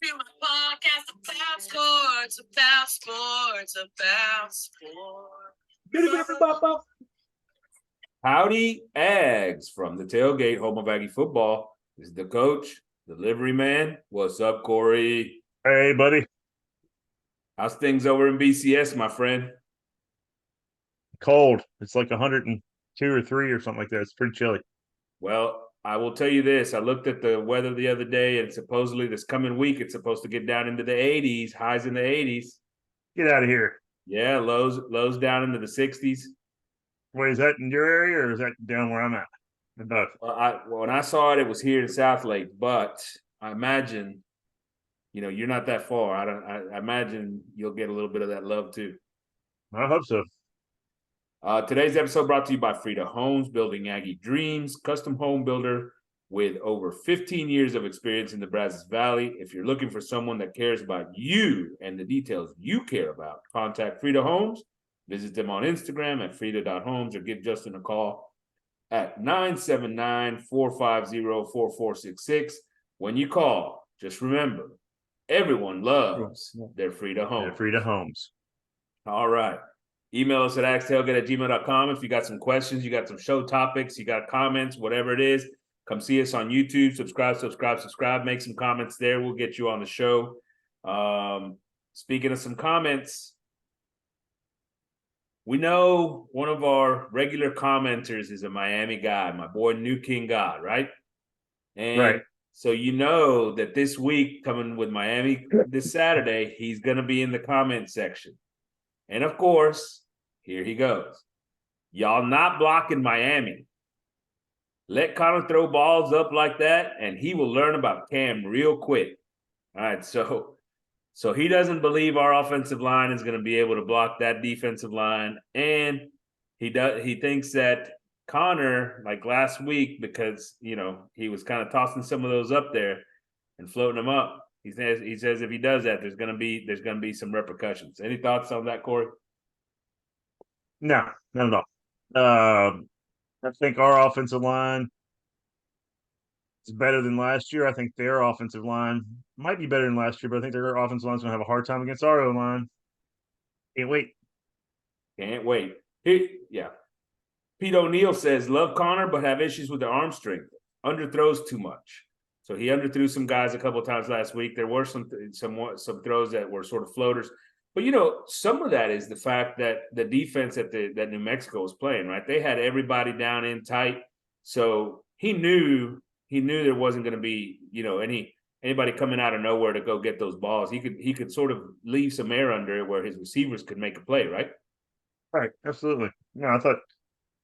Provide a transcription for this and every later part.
To my podcast about sports, about sports, about sports. Howdy, Ags from the Tailgate, home of Aggie football. This is the coach, delivery man. What's up, Corey? Hey, buddy. How's things over in BCS, my friend? Cold. It's like 102 or 3 or something like that. It's pretty chilly. Well, I will tell you this. I looked at the weather the other day, and supposedly this coming week, it's supposed to get down into the 80s, highs in the 80s. Get out of here. Yeah, lows down into the 60s. Wait, is that in your area or is that down where I'm at? Both. When I saw it, it was here in South Lake, but I imagine, you're not that far. I imagine you'll get a little bit of that love too. I hope so. Today's episode brought to you by Frida Homes, building Aggie dreams, custom home builder with over 15 years of experience in the Brazos Valley. If you're looking for someone that cares about you and the details you care about, contact Frida Homes. Visit them on Instagram at frida.homes or give Justin a call at 979-450-4466. When you call, just remember, everyone loves their Frida Homes. Yeah, Frida Homes. All right. Email us at agstailgate@gmail.com if you got some questions, you got some show topics, you got comments, whatever it is. Come see us on YouTube. Subscribe. Make some comments there. We'll get you on the show. Speaking of some comments, we know one of our regular commenters is a Miami guy, my boy New King God, right? And right. So you know that this week, coming with Miami this Saturday, he's going to be in the comment section. And of course, here he goes. Y'all not blocking Miami. Let Connor throw balls up like that, and he will learn about Cam real quick. All right, so he doesn't believe our offensive line is going to be able to block that defensive line, and he thinks that Connor, like last week, because he was kind of tossing some of those up there and floating them up. He says if he does that, there's gonna be some repercussions. Any thoughts on that, Corey? No, not at all. I think our offensive line is better than last year. I think their offensive line might be better than last year, but I think their offensive line is going to have a hard time against our O-line. Can't wait. Yeah. Pete O'Neill says, love Connor, but have issues with the arm strength. Underthrows too much. So he underthrew some guys a couple of times last week. There were some throws that were sort of floaters. But, some of that is the fact that the defense that New Mexico was playing, right? They had everybody down in tight. So he knew there wasn't going to be, anybody coming out of nowhere to go get those balls. He could sort of leave some air under it where his receivers could make a play, right? Right, absolutely. No, I thought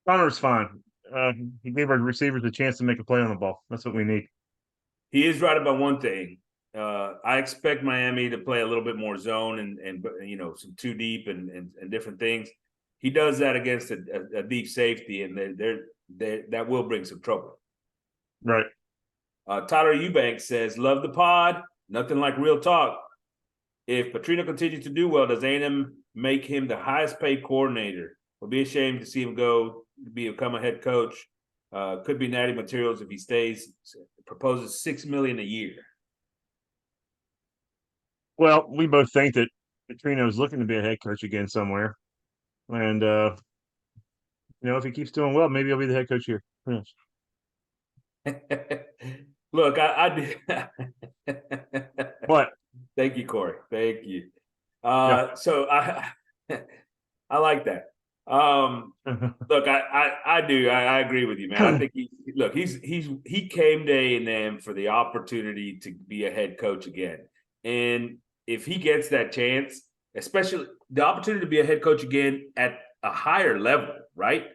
Connor was fine. He gave our receivers a chance to make a play on the ball. That's what we need. He is right about one thing. I expect Miami to play a little bit more zone and some two deep and different things. He does that against a deep safety, and that will bring some trouble. Right. Tyler Eubanks says, love the pod. Nothing like real talk. If Petrino continues to do well, does A&M make him the highest paid coordinator? We'll be ashamed to see him become a head coach. Could be natty materials if he stays. Proposes $6 million a year. Well, we both think that Petrino is looking to be a head coach again somewhere, and if he keeps doing well, maybe he'll be the head coach here. Who knows? Look, I do. What? Thank you, Corey. Thank you. Yeah. So I like that. Look, I do. I agree with you, man. I think he came to A&M for the opportunity to be a head coach again. And if he gets that chance, especially the opportunity to be a head coach again at a higher level, right?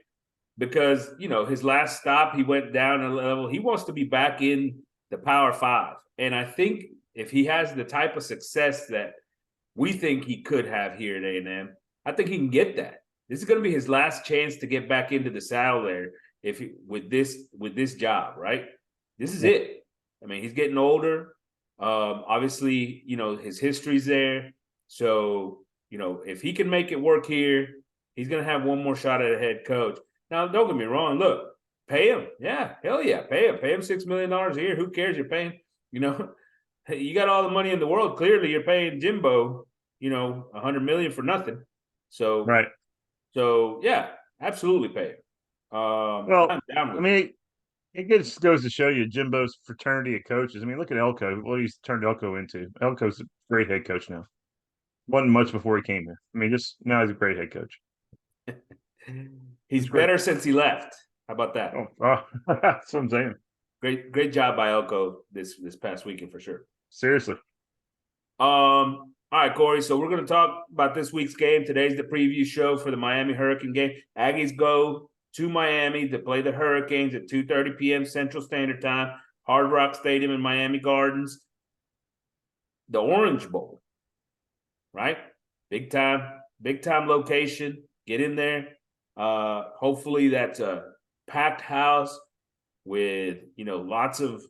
Because, his last stop, he went down a level. He wants to be back in the Power Five. And I think if he has the type of success that we think he could have here at A&M, I think he can get that. This is going to be his last chance to get back into the saddle there with this job, right? This is it. I mean, he's getting older. Obviously, his history's there. So, if he can make it work here, he's going to have one more shot at a head coach. Now, don't get me wrong. Look, pay him. Yeah, hell yeah, pay him. Pay him $6 million a year. Who cares? You're paying, Hey, you got all the money in the world. Clearly, you're paying Jimbo, $100 million for nothing. So, Right. yeah, absolutely pay him. Well, I'm down I with it. mean, it just goes to show you Jimbo's fraternity of coaches. I mean, look at Elko. What he's turned Elko into. Elko's a great head coach now. Wasn't much before he came here. I mean, just now he's a great head coach. He's It's great. better since he left. How about that? That's what I'm saying. Great job by Elko this past weekend for sure. Seriously. All right, Corey. So we're going to talk about this week's game. Today's the preview show for the Miami Hurricane game. Aggies go to Miami to play the Hurricanes at 2:30 p.m. Central Standard Time, Hard Rock Stadium in Miami Gardens. The Orange Bowl, right? Big time location. Get in there. Hopefully that's a packed house with lots of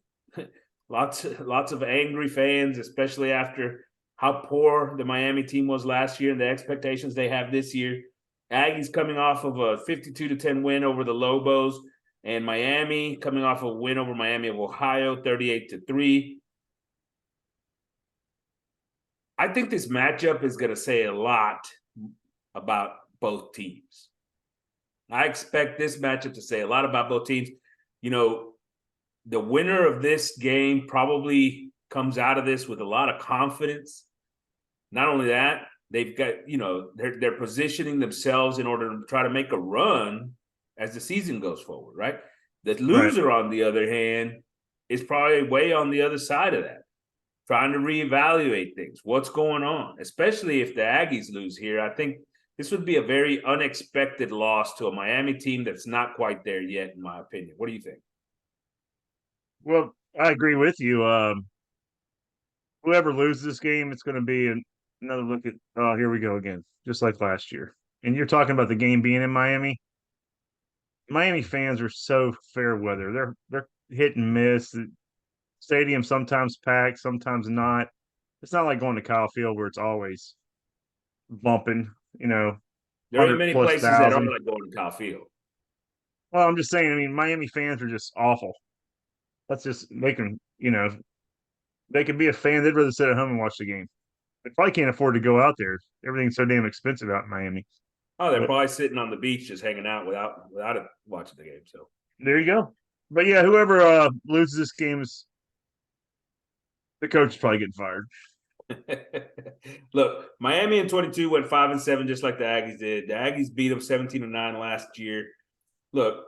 lots of angry fans, especially after how poor the Miami team was last year and the expectations they have this year. Aggies coming off of a 52-10 win over the Lobos, and Miami coming off a win over Miami of Ohio, 38-3. I think this matchup is going to say a lot about both teams. I expect this matchup to say a lot about both teams. The winner of this game probably comes out of this with a lot of confidence. Not only that, they've got, they're positioning themselves in order to try to make a run as the season goes forward, right? The loser, on the other hand, is probably way on the other side of that, trying to reevaluate things. What's going on? Especially if the Aggies lose here. I think this would be a very unexpected loss to a Miami team that's not quite there yet, in my opinion. What do you think? Well, I agree with you. Whoever loses this game, it's going to be another look at, oh, here we go again, just like last year. And you're talking about the game being in Miami. Miami fans are so fair weather. They're hit and miss. The stadium sometimes packed, sometimes not. It's not like going to Kyle Field where it's always bumping, There ain't 100 many plus places that are thousand. like going to Kyle Field. Well, I'm just saying, I mean, Miami fans are just awful. Let's just make them, they could be a fan. They'd rather sit at home and watch the game. They probably can't afford to go out there. Everything's so damn expensive out in Miami. Oh, they're But probably sitting on the beach just hanging out without it watching the game. So there you go. But yeah, whoever loses this game is the coach is probably getting fired. look, Miami in 22 went 5-7, just like the Aggies did. The Aggies beat them 17-9 last year. Look,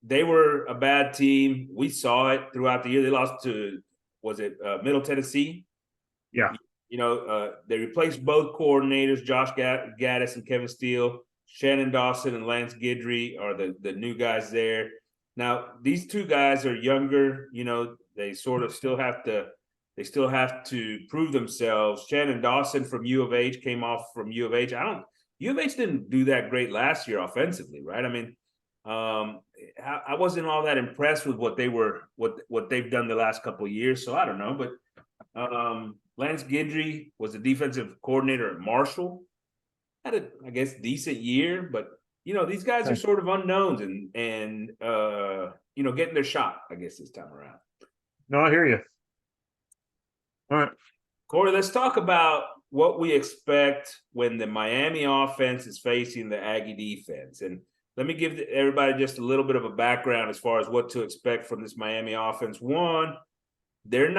they were a bad team. We saw it throughout the year. They lost to, was it Middle Tennessee? Yeah. They replaced both coordinators, Josh Gaddis and Kevin Steele. Shannon Dawson and Lance Guidry are the new guys there. Now, these two guys are younger. They sort of still have to prove themselves. Shannon Dawson from U of H came off from U of H. U of H didn't do that great last year offensively, right? I mean, I wasn't all that impressed with what they've done the last couple of years. So I don't know, but Lance Guidry was the defensive coordinator at Marshall. Had a, I guess, decent year, but these guys are sort of unknowns and getting their shot, I guess, this time around. No, I hear you. All right. Corey, let's talk about what we expect when the Miami offense is facing the Aggie defense. And let me give everybody just a little bit of a background as far as what to expect from this Miami offense. One, they're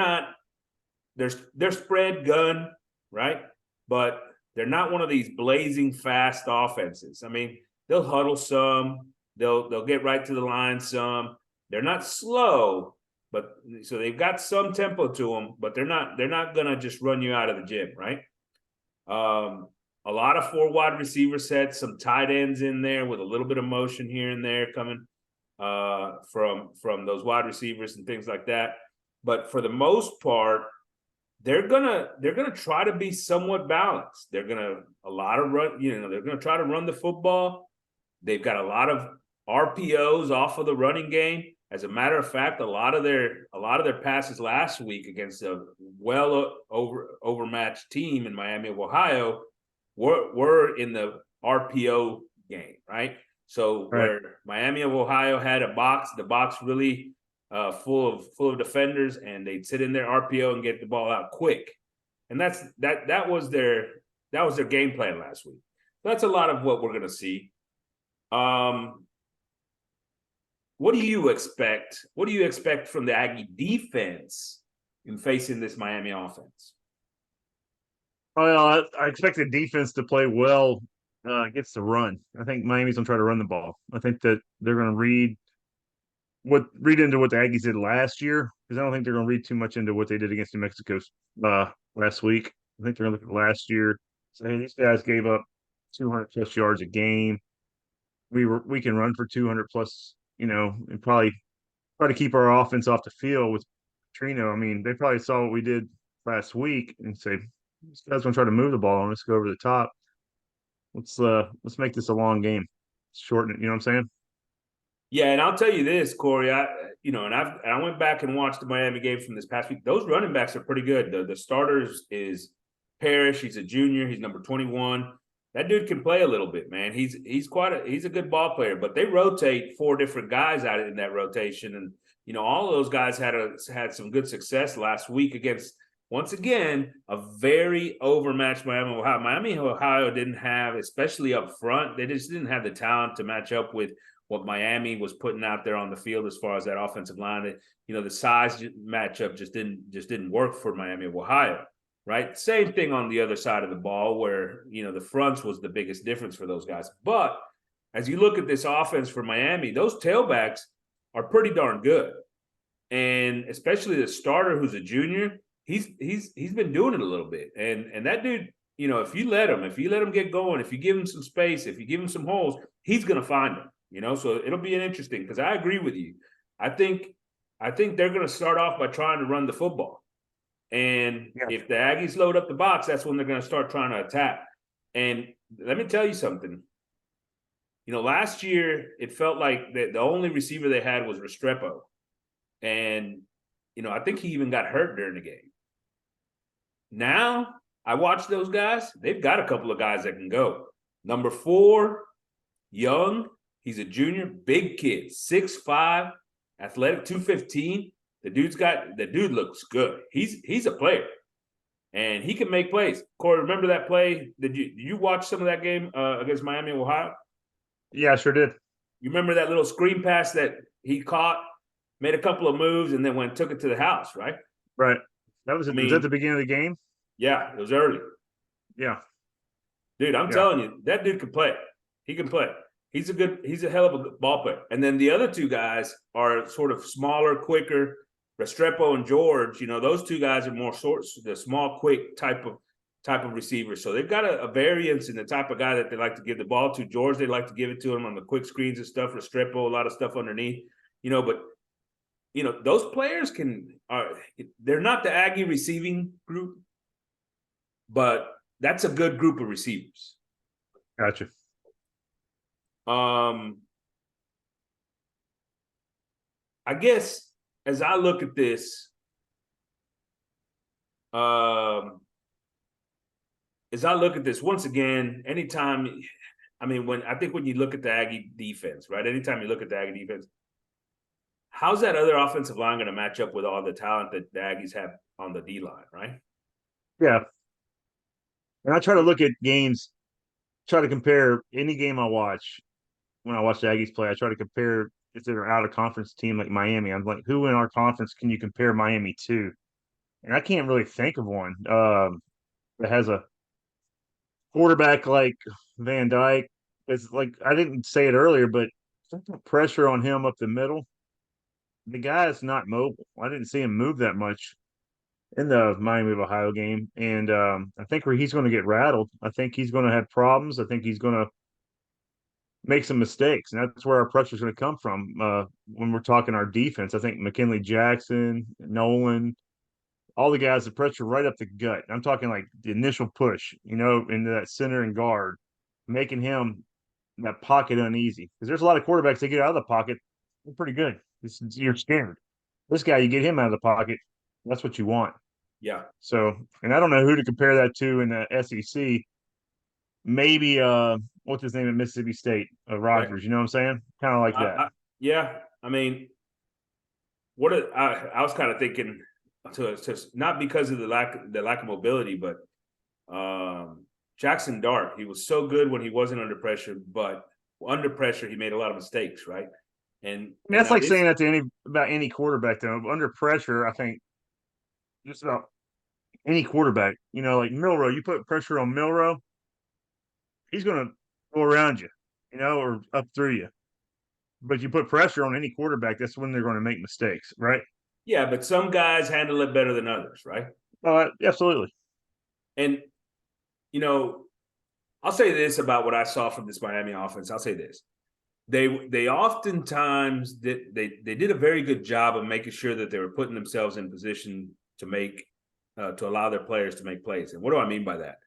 spread gun, right? But they're not one of these blazing fast offenses. I mean, they'll huddle some, they'll get right to the line some. They're not slow, but so they've got some tempo to them, but they're not gonna just run you out of the gym, right? A lot of 4 wide receiver sets, some tight ends in there with a little bit of motion here and there coming from those wide receivers and things like that. But for the most part, they're gonna try to be somewhat balanced. They're gonna they're gonna try to run the football. They've got a lot of RPOs off of the running game. As a matter of fact, a lot of their passes last week against a well overmatched team in Miami of Ohio were in the RPO game, right? So Right. where Miami of Ohio had a box, the box really full of defenders, and they'd sit in their RPO and get the ball out quick. And that was their game plan last week. That's a lot of what we're going to see. What do you expect? What do you expect from the Aggie defense in facing this Miami offense? Well, I expect the defense to play well against the run. I think Miami's gonna try to run the ball. I think that they're gonna read into what the Aggies did last year, because I don't think they're gonna read too much into what they did against New Mexico last week. I think they're gonna look at last year. So hey, these guys gave up 200 plus yards a game. We can run for 200 plus, and probably try to keep our offense off the field with Petrino. I mean, they probably saw what we did last week and say, this guy's gonna try to move the ball and let's go over the top. Let's make this a long game. Shorten it, you know what I'm saying? Yeah, and I'll tell you this, Corey. I went back and watched the Miami game from this past week. Those running backs are pretty good. The starters is Parrish. He's a junior. He's number 21. That dude can play a little bit, man. He's a good ball player. But they rotate 4 different guys out in that rotation, and all of those guys had some good success last week against, once again, a very overmatched Miami, Ohio. Miami, Ohio didn't have, especially up front, they just didn't have the talent to match up with what Miami was putting out there on the field as far as that offensive line. The size matchup just didn't work for Miami of Ohio, right? Same thing on the other side of the ball, where the fronts was the biggest difference for those guys. But as you look at this offense for Miami, those tailbacks are pretty darn good, and especially the starter who's a junior, he's been doing it a little bit, and that dude. If you let him get going, if you give him some space, if you give him some holes, he's gonna find them. So it'll be an interesting, because I agree with you. I think they're going to start off by trying to run the football. And if the Aggies load up the box, that's when they're going to start trying to attack. And let me tell you something. Last year, it felt like the only receiver they had was Restrepo. And, I think he even got hurt during the game. Now, I watch those guys. They've got a couple of guys that can go. Number 4, Young. He's a junior, big kid, 6'5", athletic, 215. The dude looks good. He's a player, and he can make plays. Corey, remember that play? Did you watch some of that game against Miami of Ohio? Yeah, I sure did. You remember that little screen pass that he caught, made a couple of moves, and then took it to the house, right? Right. Was that the beginning of the game? Yeah, it was early. Yeah. Dude, I'm telling you, that dude can play. He can play. He's a hell of a ball player. And then the other 2 guys are sort of smaller, quicker. Restrepo and George, those 2 guys are more the small, quick type of receiver. So they've got a variance in the type of guy that they like to give the ball to. George, they like to give it to him on the quick screens and stuff. Restrepo, a lot of stuff underneath. But those players they're not the Aggie receiving group, but that's a good group of receivers. Gotcha. I guess as I look at this, once again, anytime, when you look at the Aggie defense, right? Anytime you look at the Aggie defense, how's that other offensive line going to match up with all the talent that the Aggies have on the D line, right? Yeah. And I try to look at games, try to compare any game I watch. When I watch the Aggies play, I try to compare if they're an out of conference team like Miami. I'm like, who in our conference can you compare Miami to? And I can't really think of one that has a quarterback like Van Dyke. It's like, I didn't say it earlier, but pressure on him up the middle. The guy is not mobile. I didn't see him move that much in the Miami of Ohio game, and I think where he's going to get rattled. I think he's going to have problems. I think he's going to make some mistakes, and that's where our pressure is going to come from when we're talking our defense. I think McKinley Jackson, Nolan, all the guys, the pressure right up the gut. I'm talking like the initial push, into that center and guard, making him that pocket uneasy. Because there's a lot of quarterbacks that get out of the pocket, they're pretty good. You're scared. This guy, you get him out of the pocket, that's what you want. Yeah. So, and I don't know who to compare that to in the SEC. Maybe what's his name at Mississippi State? Rogers. Right. You know what I'm saying? Kind of like that. Yeah. I was kind of thinking to not because of the lack of mobility, but Jackson Dart, he was so good when he wasn't under pressure, but under pressure he made a lot of mistakes, right? And, I mean, and that's now like this, saying that to any quarterback though. Under pressure, I think just about any quarterback, like Milrow, you put pressure on Milrow, he's gonna go around you, or up through you. But you put pressure on any quarterback, that's when they're going to make mistakes, right? yeah, but some guys handle it better than others, right? Absolutely. And you know, I'll say this about what I saw from this Miami offense. I'll say this: they oftentimes they did a very good job of making sure that they were putting themselves in position to make to allow their players to make plays. And what do I mean by that?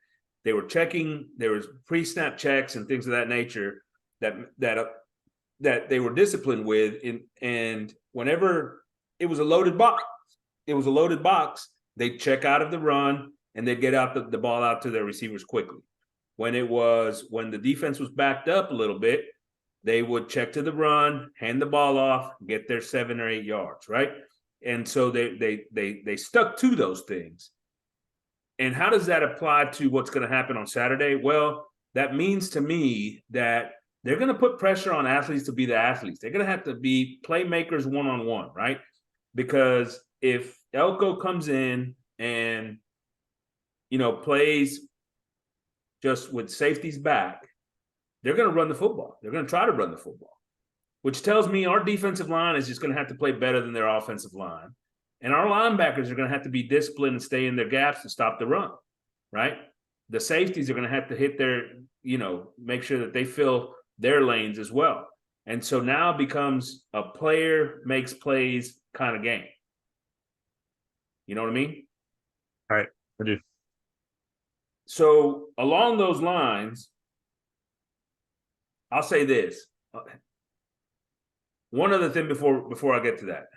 They were checking. There was pre-snap checks and things of that nature that they were disciplined with. And whenever it was a loaded box, they'd check out of the run and they'd get out the ball out to their receivers quickly. When the defense was backed up a little bit, they would check to the run, hand the ball off, get their 7 or 8 yards, right? And so they stuck to those things. And how does that apply to what's going to happen on Saturday? Well, that means to me that they're going to put pressure on athletes to be the athletes. They're going to have to be playmakers one-on-one, right? Because if Elko comes in and, plays just with safeties back, they're going to run the football. They're going to try to run the football, which tells me our defensive line is just going to have to play better than their offensive line. And our linebackers are going to have to be disciplined and stay in their gaps to stop the run, right? The safeties are going to have to hit their, make sure that they fill their lanes as well. And so now it becomes a player makes plays kind of game. You know what I mean? All right, I do. So along those lines, I'll say this. One other thing before I get to that.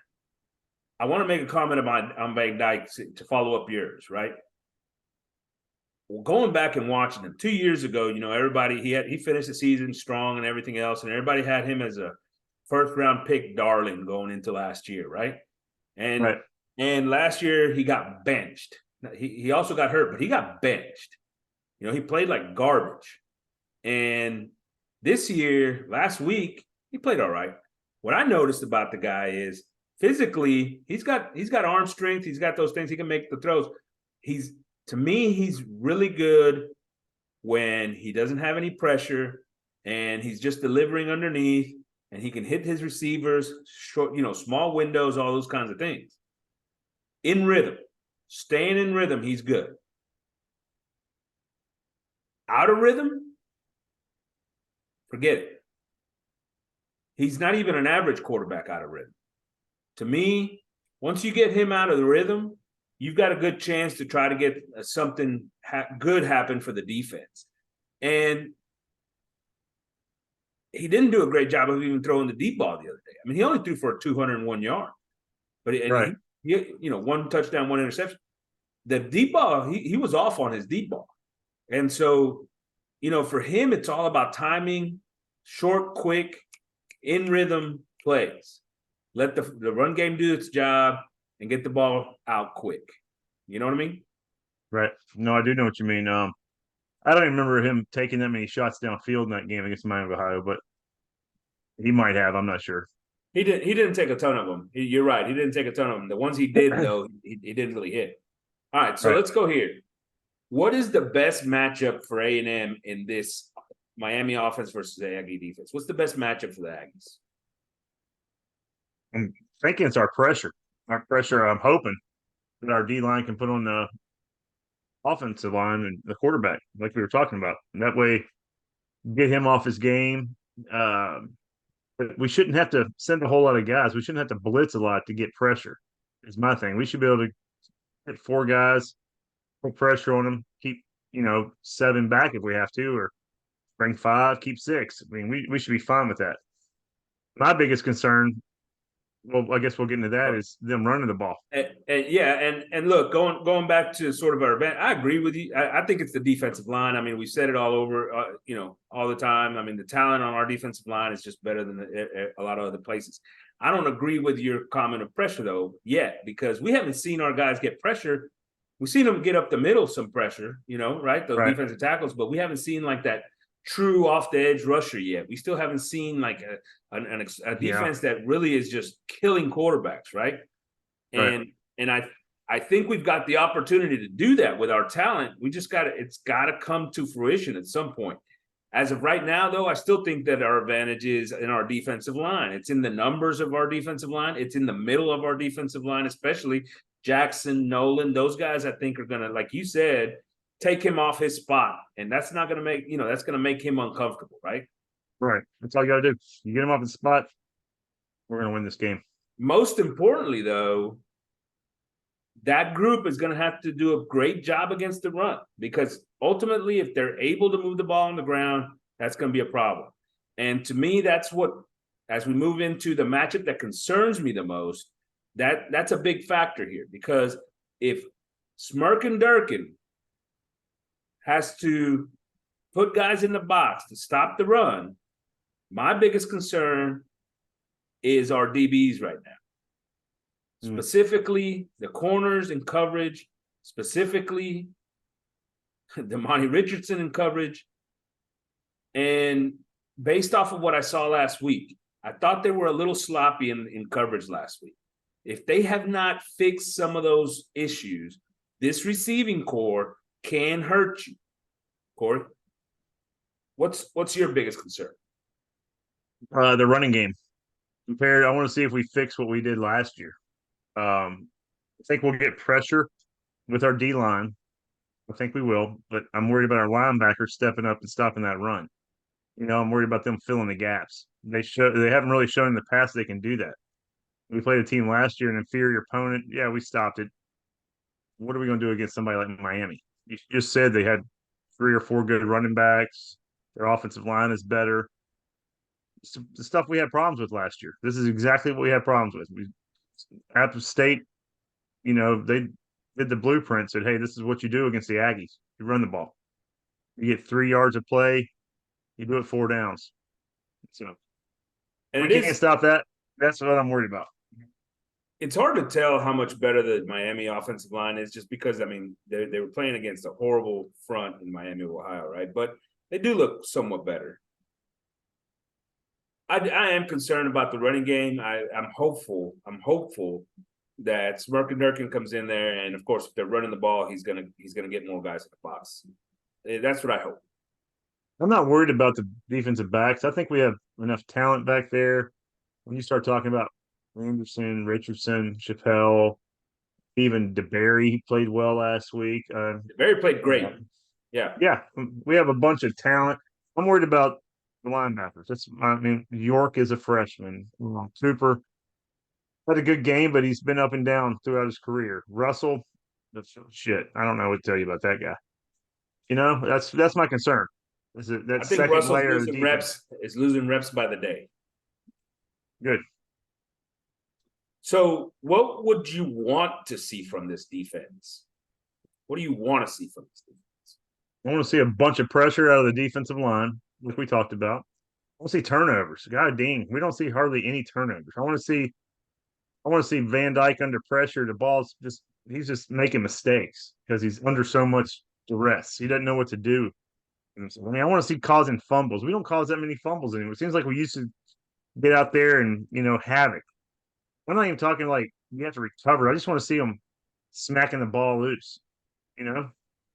I want to make a comment on Van Dyke to follow up yours, right? Well, going back and watching him 2 years ago, everybody he finished the season strong and everything else, and everybody had him as a first round pick darling going into last year, right? And last year he got benched. He also got hurt, but he got benched. He played like garbage. And this year, last week, he played all right. What I noticed about the guy is physically, he's got arm strength. He's got those things. He can make the throws. To me, he's really good when he doesn't have any pressure and he's just delivering underneath and he can hit his receivers, short, small windows, all those kinds of things. In rhythm, staying in rhythm, he's good. Out of rhythm, forget it. He's not even an average quarterback out of rhythm. To me, once you get him out of the rhythm, you've got a good chance to try to get something good happen for the defense. And he didn't do a great job of even throwing the deep ball the other day. I mean, he only threw for 201 yards, but he, one touchdown, one interception. The deep ball, he was off on his deep ball. And so, for him, it's all about timing, short, quick, in rhythm plays. Let the run game do its job and get the ball out quick. You know what I mean? Right. No, I do know what you mean. I don't even remember him taking that many shots downfield in that game against Miami of Ohio, but he might have. I'm not sure. He didn't take a ton of them. You're right. He didn't take a ton of them. The ones he did, though, he didn't really hit. All right, so let's go here. What is the best matchup for A&M in this Miami offense versus the Aggie defense? What's the best matchup for the Aggies? I'm thinking it's our pressure. Our pressure, I'm hoping that our D-line can put on the offensive line and the quarterback, like we were talking about. And that way, get him off his game. But we shouldn't have to send a whole lot of guys. We shouldn't have to blitz a lot to get pressure, is my thing. We should be able to hit 4 guys, put pressure on them, keep, 7 back if we have to, or bring 5, keep 6. I mean, we should be fine with that. My biggest concern, well, I guess we'll get into that, is them running the ball. And look, going back to sort of our event, I agree with you. I think it's the defensive line. I mean, we said it all over, all the time. I mean, the talent on our defensive line is just better than a lot of other places. I don't agree with your comment of pressure though yet, because we haven't seen our guys get pressure. We've seen them get up the middle some pressure, right? Those Right. defensive tackles, but we haven't seen like that true off the edge rusher yet. We still haven't seen like a defense that really is just killing quarterbacks, right? Right. And I think we've got the opportunity to do that with our talent. We just it's got to come to fruition at some point. As of right now, though, I still think that our advantage is in our defensive line. It's in the numbers of our defensive line. It's in the middle of our defensive line, especially Jackson, Nolan. Those guys, I think, are going to, like you said, take him off his spot. And that's not going to make, that's going to make him uncomfortable, right? Right. That's all you got to do. You get him off his spot, we're going to win this game. Most importantly, though, that group is going to have to do a great job against the run, because ultimately, if they're able to move the ball on the ground, that's going to be a problem. And to me, that's what, as we move into the matchup that concerns me the most, that's a big factor here, because if Smirkin Durkin has to put guys in the box to stop the run, my biggest concern is our DBs right now. Specifically, the corners in coverage, specifically Damani Richardson in coverage. And based off of what I saw last week, I thought they were a little sloppy in coverage last week. If they have not fixed some of those issues, this receiving core can hurt you. Corey, what's your biggest concern? The running game. I want to see if we fix what we did last year. I think we'll get pressure with our D line. I think we will, but I'm worried about our linebackers stepping up and stopping that run. I'm worried about them filling the gaps. They haven't really shown in the past they can do that. We played a team last year, an inferior opponent. Yeah, we stopped it. What are we going to do against somebody like Miami? You just said they had 3 or 4 good running backs. Their offensive line is better. It's the stuff we had problems with last year. This is exactly what we had problems with. App State, they did the blueprint, said, hey, this is what you do against the Aggies. You run the ball. You get 3 yards of play, you do it 4 downs. So And we can't stop that. That's what I'm worried about. It's hard to tell how much better the Miami offensive line is, just because, they were playing against a horrible front in Miami, Ohio, right? But they do look somewhat better. I am concerned about the running game. I'm hopeful that Smirkin Durkin comes in there, and of course, if they're running the ball, he's gonna get more guys in the box. That's what I hope. I'm not worried about the defensive backs. I think we have enough talent back there. When you start talking about Anderson, Richardson, Chappelle, even DeBerry played well last week. DeBerry played great. Yeah. We have a bunch of talent. I'm worried about the linebackers. York is a freshman. Cooper had a good game, but he's been up and down throughout his career. Russell, that's shit. I don't know what to tell you about that guy. That's my concern. I think Russell's losing reps by the day. Good. So, what would you want to see from this defense? What do you want to see from this defense? I want to see a bunch of pressure out of the defensive line, like we talked about. I want to see turnovers. God dang, we don't see hardly any turnovers. I want to see Van Dyke under pressure. The ball's he's just making mistakes because he's under so much duress. He doesn't know what to do. I want to see causing fumbles. We don't cause that many fumbles anymore. It seems like we used to get out there and havoc. I'm not even talking like you have to recover. I just want to see them smacking the ball loose.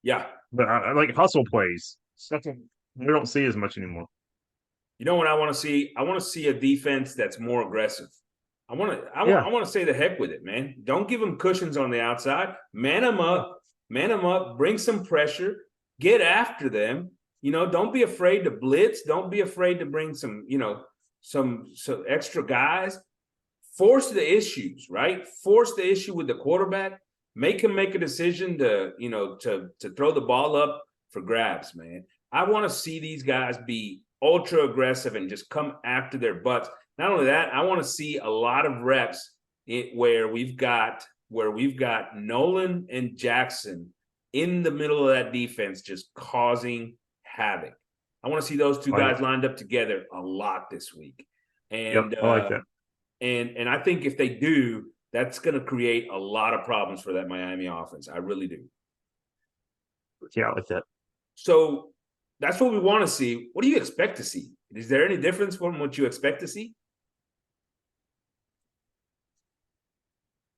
Yeah. But I like hustle plays. Something we don't see as much anymore. You know what I want to see? I want to see a defense that's more aggressive. I want to say the heck with it, man. Don't give them cushions on the outside. Man them up, bring some pressure, get after them. Don't be afraid to blitz. Don't be afraid to bring some extra guys. Force the issues, right? Force the issue with the quarterback. Make him make a decision to throw the ball up for grabs, man. I want to see these guys be ultra aggressive and just come after their butts. Not only that, I want to see a lot of reps where we've got Nolan and Jackson in the middle of that defense just causing havoc. I want to see those two guys lined up together a lot this week. And I like that. And I think if they do, that's going to create a lot of problems for that Miami offense. I really do. Yeah, like that. So that's what we want to see. What do you expect to see? Is there any difference from what you expect to see?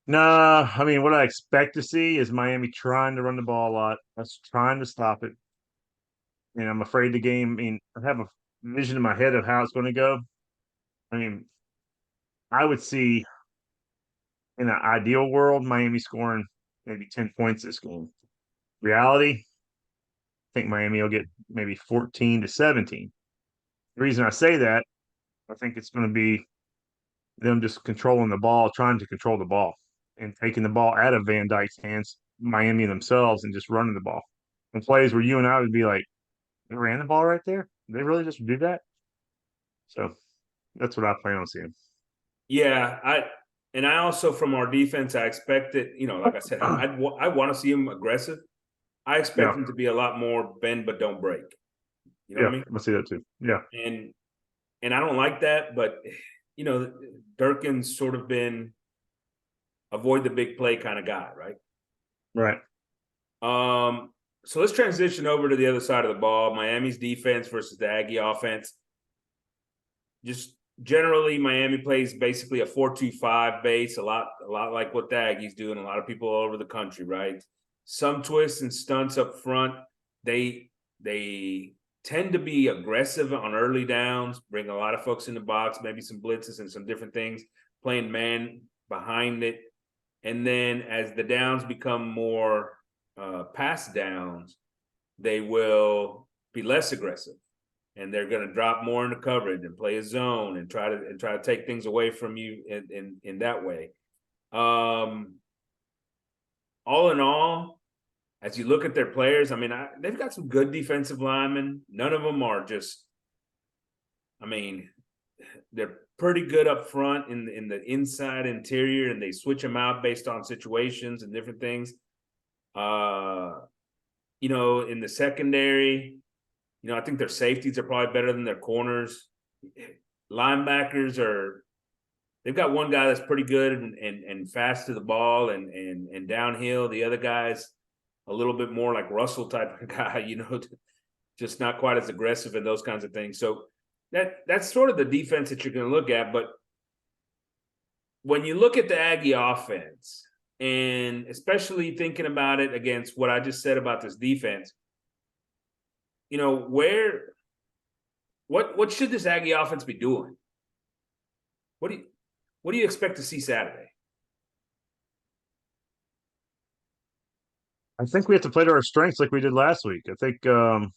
Nah, I mean, what I expect to see is Miami trying to run the ball a lot. That's trying to stop it. And I'm afraid the game. I mean, I have a vision in my head of how it's going to go. I mean, I would see in an ideal world Miami scoring maybe 10 points this game. Reality, I think Miami will get maybe 14 to 17. The reason I say that, I think it's going to be them just controlling the ball, trying to control the ball, and taking the ball out of Van Dyke's hands, Miami themselves, and just running the ball. And plays where you and I would be like, they ran the ball right there. They really just do that. So that's what I plan on seeing. Yeah, I also from our defense, I expect it. Like I said, I want to see them aggressive. I expect Yeah, them to be a lot more bend but don't break. You know what yeah, I mean? I see that too. Yeah, And I don't like that, but Durkin's sort of been avoid the big play kind of guy, right? right. So let's transition over to the other side of the ball. Miami's defense versus the Aggie offense. Just generally, Miami plays basically a 4-2-5 base, a lot like what the Aggies do, and a lot of people all over the country, right? Some twists and stunts up front. They tend to be aggressive on early downs, bring a lot of folks in the box, maybe some blitzes and some different things, playing man behind it. And then as the downs become more pass downs, they will be less aggressive, and they're going to drop more into coverage and play a zone and try to take things away from you in that way. All in all, as you look at their players, I mean, they've got some good defensive linemen. None of them are just, I mean, they're pretty good up front in the inside interior, and they switch them out based on situations and different things. In the secondary, I think their safeties are probably better than their corners. Linebackers they've got one guy that's pretty good and fast to the ball and downhill. The other guy's a little bit more like Russell type of guy, just not quite as aggressive and those kinds of things. So that's sort of the defense that you're going to look at. But when you look at the Aggie offense, and especially thinking about it against what I just said about this defense, what should this Aggie offense be doing? What do you expect to see Saturday? I think we have to play to our strengths like we did last week. I think throwing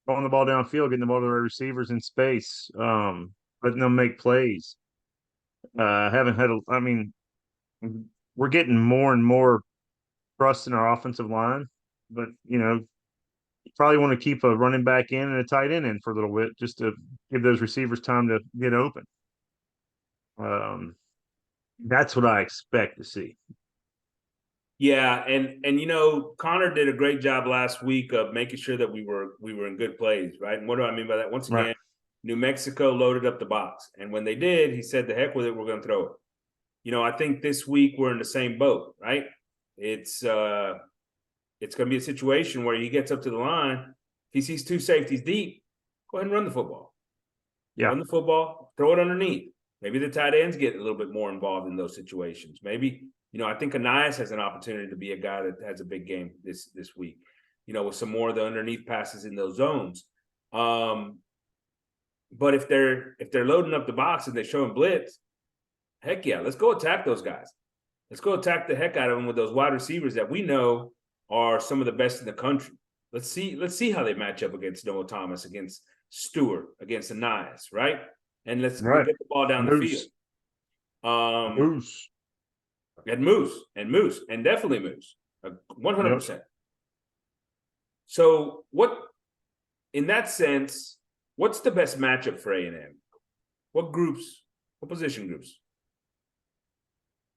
the ball downfield, getting the ball to our receivers in space, letting them make plays. Haven't had I mean, we're getting more and more trust in our offensive line, but you probably want to keep a running back in and a tight end in for a little bit just to give those receivers time to get open. That's what I expect to see. Yeah, and Connor did a great job last week of making sure that we were in good plays, right? And what do I mean by that? Once again, Right. New Mexico loaded up the box, and when they did, he said, "The heck with it, we're going to throw it." I think this week we're in the same boat, right? It's going to be a situation where he gets up to the line, he sees two safeties deep, go ahead and run the football. Yeah. Run the football, throw it underneath. Maybe the tight ends get a little bit more involved in those situations. Maybe, I think Anais has an opportunity to be a guy that has a big game this week, with some more of the underneath passes in those zones. But if they're loading up the box and they're showing blitz, heck yeah, let's go attack those guys. Let's go attack the heck out of them with those wide receivers that we know are some of the best in the country. Let's see how they match up against Noah Thomas, against Stewart, against Anais, right? And let's Right. get the ball down the field. Moose. And Moose, and definitely Moose, 100%. Yep. So in that sense, what's the best matchup for A&M? What position groups?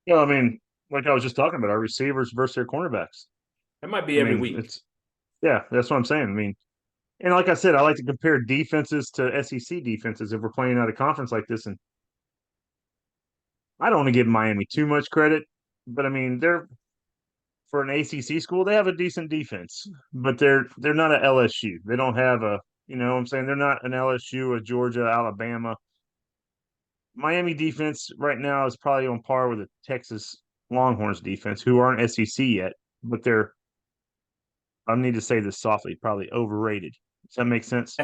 Yeah, I mean, like I was just talking about, our receivers versus their cornerbacks. That might be every week. That's what I'm saying. I mean, and like I said, I like to compare defenses to SEC defenses if we're playing out of conference like this. And I don't want to give Miami too much credit, but I mean, they're for an ACC school, they have a decent defense, but they're not an LSU. They don't have a, you know what I'm saying? They're not an LSU, a Georgia, Alabama. Miami defense right now is probably on par with the Texas Longhorns defense, who aren't SEC yet, but they're, I need to say this softly, probably overrated. Does that make sense?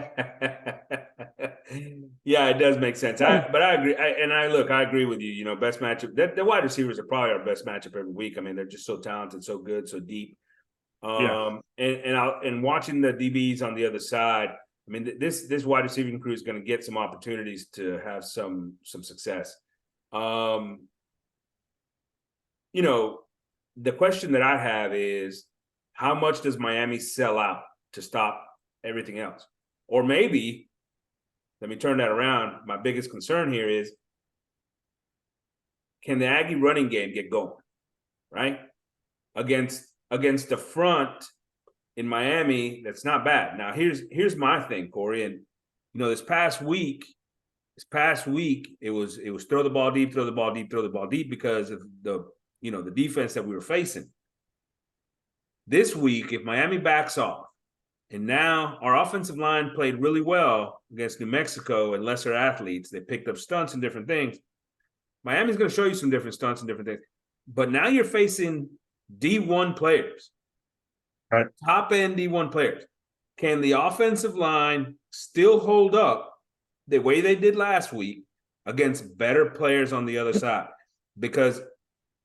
Yeah, it does make sense. But I agree. I agree with you. You know, best matchup. The wide receivers are probably our best matchup every week. I mean, they're just so talented, so good, so deep. Yeah. And watching the DBs on the other side. I mean, this wide receiving crew is going to get some opportunities to have some success. You know, the question that I have is, how much does Miami sell out to stop everything else? Or maybe, let me turn that around. My biggest concern here is, can the Aggie running game get going, right? Against the front in Miami, that's not bad. Now, here's my thing, Corey. And you know, this past week, it was throw the ball deep, throw the ball deep, throw the ball deep because of the defense that we were facing. This week, if Miami backs off, and now our offensive line played really well against New Mexico and lesser athletes, they picked up stunts and different things. Miami's going to show you some different stunts and different things. But now you're facing D1 players, Right. top end D1 players. Can the offensive line still hold up the way they did last week against better players on the other side? Because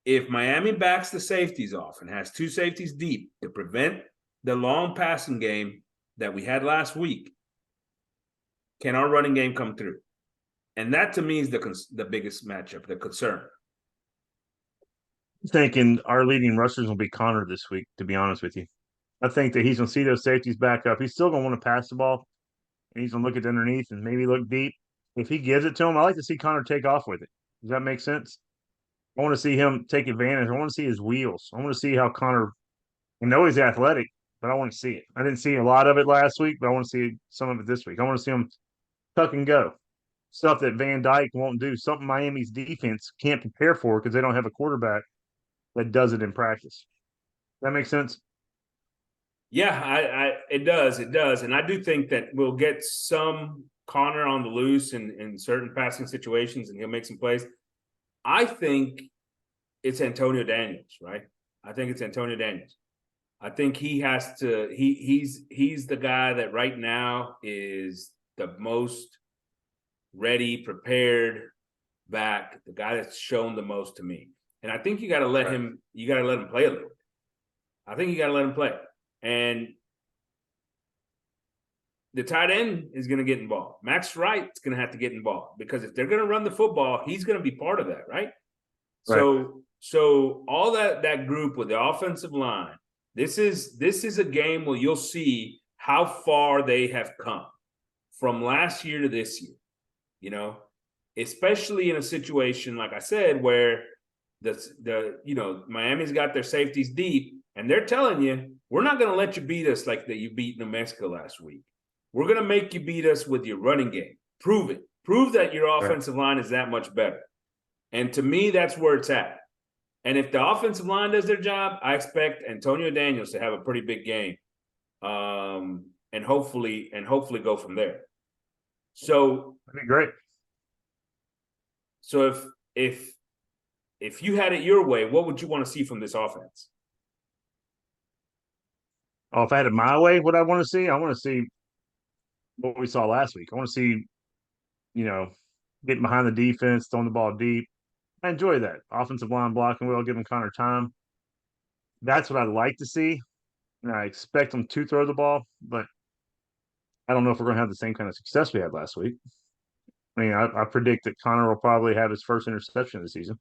if Miami backs the safeties off and has two safeties deep to prevent the long passing game that we had last week, can our running game come through? And that to me is the biggest matchup, the concern. Thinking our leading rushers will be Connor this week, to be honest with you. I think that he's going to see those safeties back up. He's still going to want to pass the ball, and he's going to look at the underneath and maybe look deep. If he gives it to him, I like to see Connor take off with it. Does that make sense? I want to see him take advantage. I want to see his wheels. I want to see how Connor, I know he's athletic, but I want to see it. I didn't see a lot of it last week, but I want to see some of it this week. I want to see him tuck and go. Stuff that Van Dyke won't do, something Miami's defense can't prepare for because they don't have a quarterback that does it in practice. That makes sense? Yeah, it does, and I do think that we'll get some Connor on the loose in certain passing situations, and he'll make some plays. I think it's Antonio Daniels, right? I think it's Antonio Daniels. I think he has to. He's the guy that right now is the most ready, prepared back. The guy that's shown the most to me, and I think you got to let him. You got to let him play a little bit. I think you got to let him play. And the tight end is going to get involved. Max Wright's going to have to get involved because if they're going to run the football, he's going to be part of that, right? So all that group with the offensive line, this is a game where you'll see how far they have come from last year to this year. You know, especially in a situation like I said where Miami's got their safeties deep. And they're telling you, we're not going to let you beat us like that you beat New Mexico last week. We're going to make you beat us with your running game. Prove it. Prove that your offensive line is that much better. And to me, that's where it's at. And if the offensive line does their job, I expect Antonio Daniels to have a pretty big game, and hopefully go from there. So That'd be great. So if you had it your way, what would you want to see from this offense? Oh, if I had it my way, what I want to see, I want to see what we saw last week. I want to see, getting behind the defense, throwing the ball deep. I enjoy that. Offensive line blocking well, giving Connor time. That's what I'd like to see. And I expect them to throw the ball, but I don't know if we're going to have the same kind of success we had last week. I mean, I predict that Connor will probably have his first interception of the season.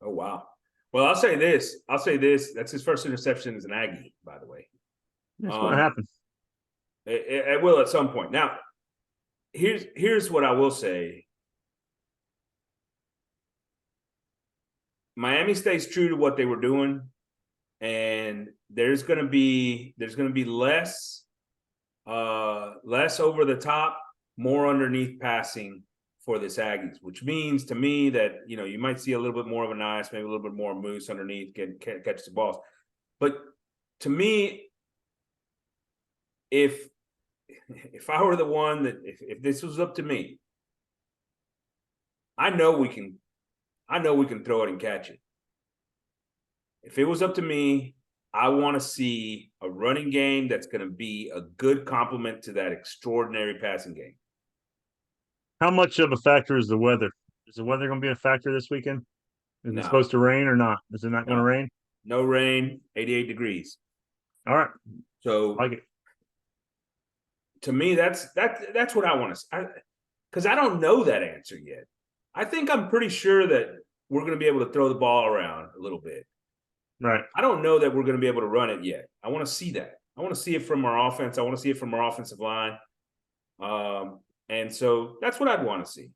Oh, wow. Well, I'll say this. That's his first interception as an Aggie, by the way. It's going to happen. It will at some point. Now, here's what I will say. Miami stays true to what they were doing, and there's going to be less over the top, more underneath passing for this Aggies, which means to me that, you might see a little bit more of a nice, maybe a little bit more Moose underneath, catch the balls. But to me, if I were the one that, if this was up to me, I know we can throw it and catch it. If it was up to me, I want to see a running game that's going to be a good complement to that extraordinary passing game. How much of a factor is the weather? Is the weather going to be a factor this weekend? Is it supposed to rain or not? Is it not going to rain? No rain, 88 degrees. All right. So I like it. To me, that's what I want to, because I don't know that answer yet. I think I'm pretty sure that we're going to be able to throw the ball around a little bit. Right. I don't know that we're going to be able to run it yet. I want to see that. I want to see it from our offense. I want to see it from our offensive line. And so that's what I'd want to see.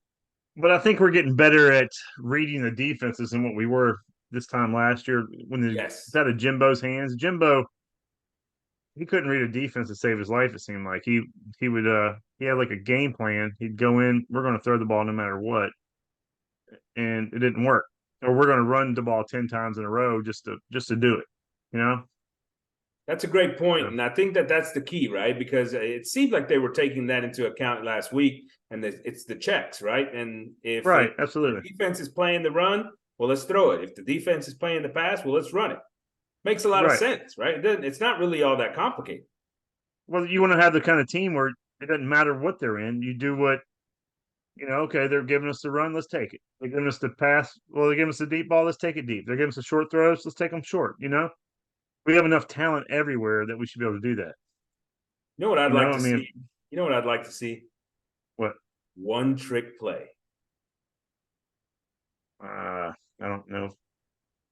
But I think we're getting better at reading the defenses than what we were this time last year when it's out of Jimbo's hands. Jimbo, he couldn't read a defense to save his life. It seemed like he had like a game plan. He'd go in, we're going to throw the ball no matter what, and it didn't work. Or we're going to run the ball 10 times in a row just to do it. That's a great point, and I think that's the key, right? Because it seemed like they were taking that into account last week, and it's the checks, right? And if absolutely, the defense is playing the run, well, let's throw it. If the defense is playing the pass, well, let's run it. Makes a lot of sense, right? It's not really all that complicated. Well, you want to have the kind of team where it doesn't matter what they're in. You do what, okay, they're giving us the run, let's take it. They're giving us the pass, well, they're giving us the deep ball, let's take it deep. They're giving us the short throws, let's take them short, We have enough talent everywhere that we should be able to do that. You know what I'd like to see? You know what I'd like to see? What? One trick play. I don't know.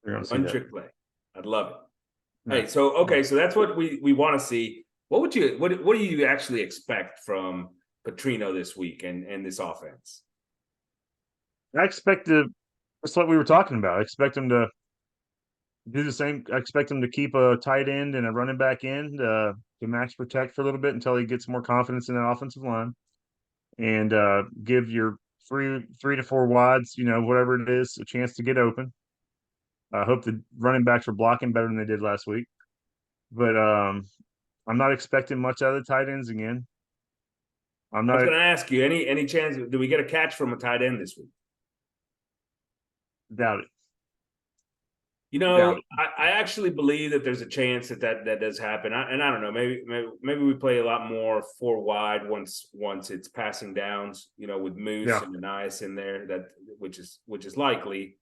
One trick play. I'd love it. No. Hey, so that's what we want to see. What do you actually expect from Petrino this week and this offense? I expect just like we were talking about. I expect him to do the same. I expect him to keep a tight end and a running back end to max protect for a little bit until he gets more confidence in that offensive line, and give your three to four wides, whatever it is, a chance to get open. I hope the running backs are blocking better than they did last week, but I'm not expecting much out of the tight ends again. I was going to ask you, any chance, do we get a catch from a tight end this week? Doubt it. I actually believe that there's a chance that does happen. I don't know. Maybe we play a lot more four wide once it's passing downs. With Moose and Anais in there, which is likely.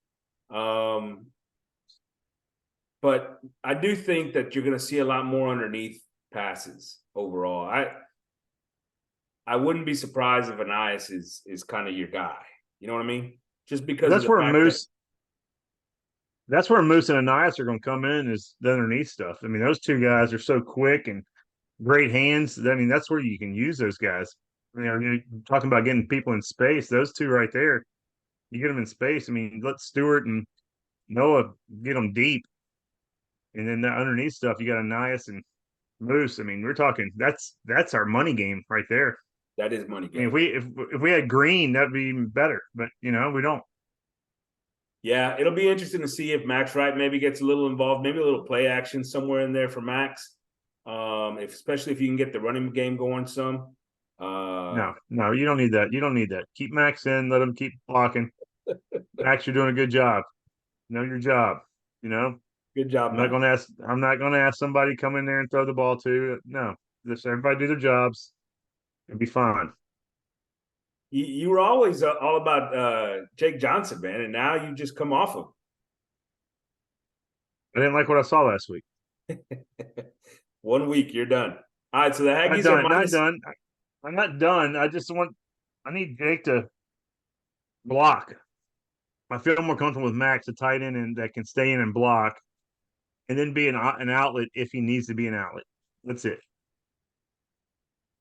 But I do think that you're going to see a lot more underneath passes overall. I wouldn't be surprised if Anais is kind of your guy. You know what I mean? Just because that's where Moose. That's where Moose and Anais are going to come in, is the underneath stuff. I mean, those two guys are so quick and great hands. I mean, that's where you can use those guys. You're talking about getting people in space. Those two right there, you get them in space. I mean, let Stewart and Noah get them deep. And then that underneath stuff, you got Anais and Moose. I mean, we're talking that's our money game right there. That is money game. I mean, if we had Green, that'd be even better. But we don't. Yeah, it'll be interesting to see if Max Wright maybe gets a little involved, maybe a little play action somewhere in there for Max. Especially if you can get the running game going some. No, you don't need that. You don't need that. Keep Max in, let him keep blocking. Max, you're doing a good job. Know your job. Good job. I'm not gonna ask somebody to come in there and throw the ball to. No. Just everybody do their jobs and be fine. You were always all about Jake Johnson, man, and now you just come off him. I didn't like what I saw last week. 1 week, you're done. All right, so the Aggies are not done. I'm not done. I need Jake to block. I feel more comfortable with Max, a tight end, and that can stay in and block, and then be an outlet if he needs to be an outlet. That's it.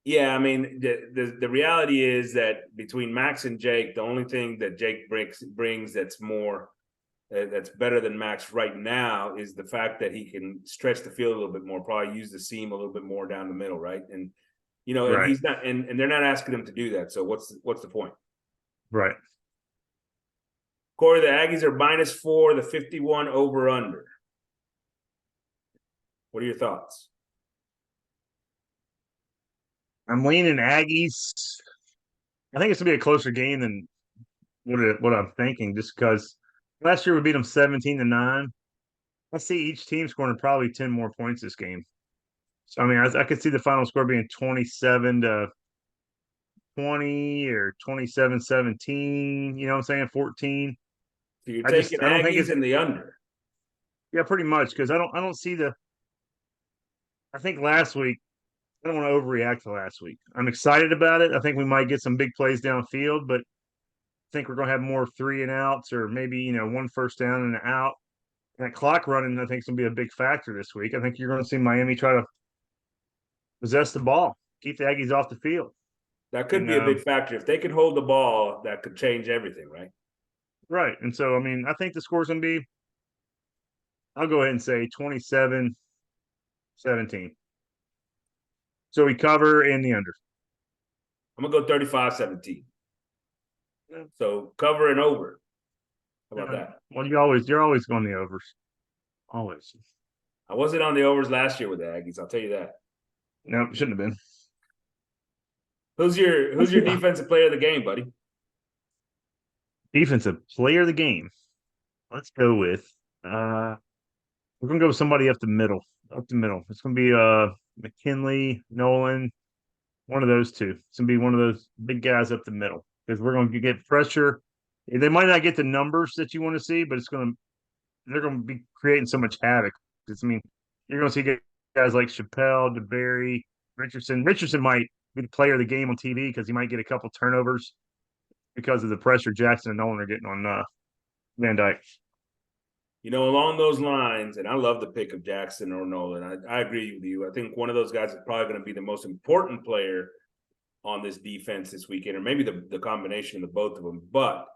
Yeah, I mean, the reality is that between Max and Jake, the only thing that Jake brings that's better than Max right now is the fact that he can stretch the field a little bit more, probably use the seam a little bit more down the middle, right? And and he's not, and they're not asking him to do that. So what's the point? Right. Corey, the Aggies are -4, the 51 over under. What are your thoughts? I'm leaning Aggies. I think it's gonna be a closer game than what I'm thinking, just because last year we beat them 17-9. I see each team scoring probably 10 more points this game. So I mean, I could see the final score being 27-20 or 27-17. You know what I'm saying? 14. So you're I taking don't think Aggies it's in the under. yeah, pretty much because I don't see the. I think last week I don't want to overreact to last week. I'm excited about it. I think we might get some big plays downfield, but I think we're going to have more 3-and-outs or maybe one first down and an out. And that clock running, I think, is going to be a big factor this week. I think you're going to see Miami try to possess the ball, keep the Aggies off the field. That could And be a big factor. If they can hold the ball, that could change everything, right? right. And so, I mean, I think the score's going to be, I'll go ahead and say 27-17. So we cover in the under. I'm going to go 35-17. Yeah. So cover and over. How about that? Well, you're always going the overs. Always. I wasn't on the overs last year with the Aggies. I'll tell you that. No, shouldn't have been. Who's your defensive player of the game, buddy? Defensive player of the game. Let's go with we're gonna go with somebody up the middle. Up the middle. It's gonna be McKinley, Nolan, one of those two. It's gonna be one of those big guys up the middle because we're gonna get pressure. They might not get the numbers that you want to see, but they're gonna be creating so much havoc. I mean, you're gonna see guys like Chappelle, DeBerry, Richardson. Richardson might be the player of the game on TV because he might get a couple turnovers because of the pressure Jackson and Nolan are getting on Van Dyke. Along those lines, and I love the pick of Jackson or Nolan. I agree with you. I think one of those guys is probably going to be the most important player on this defense this weekend, or maybe the combination of the both of them. But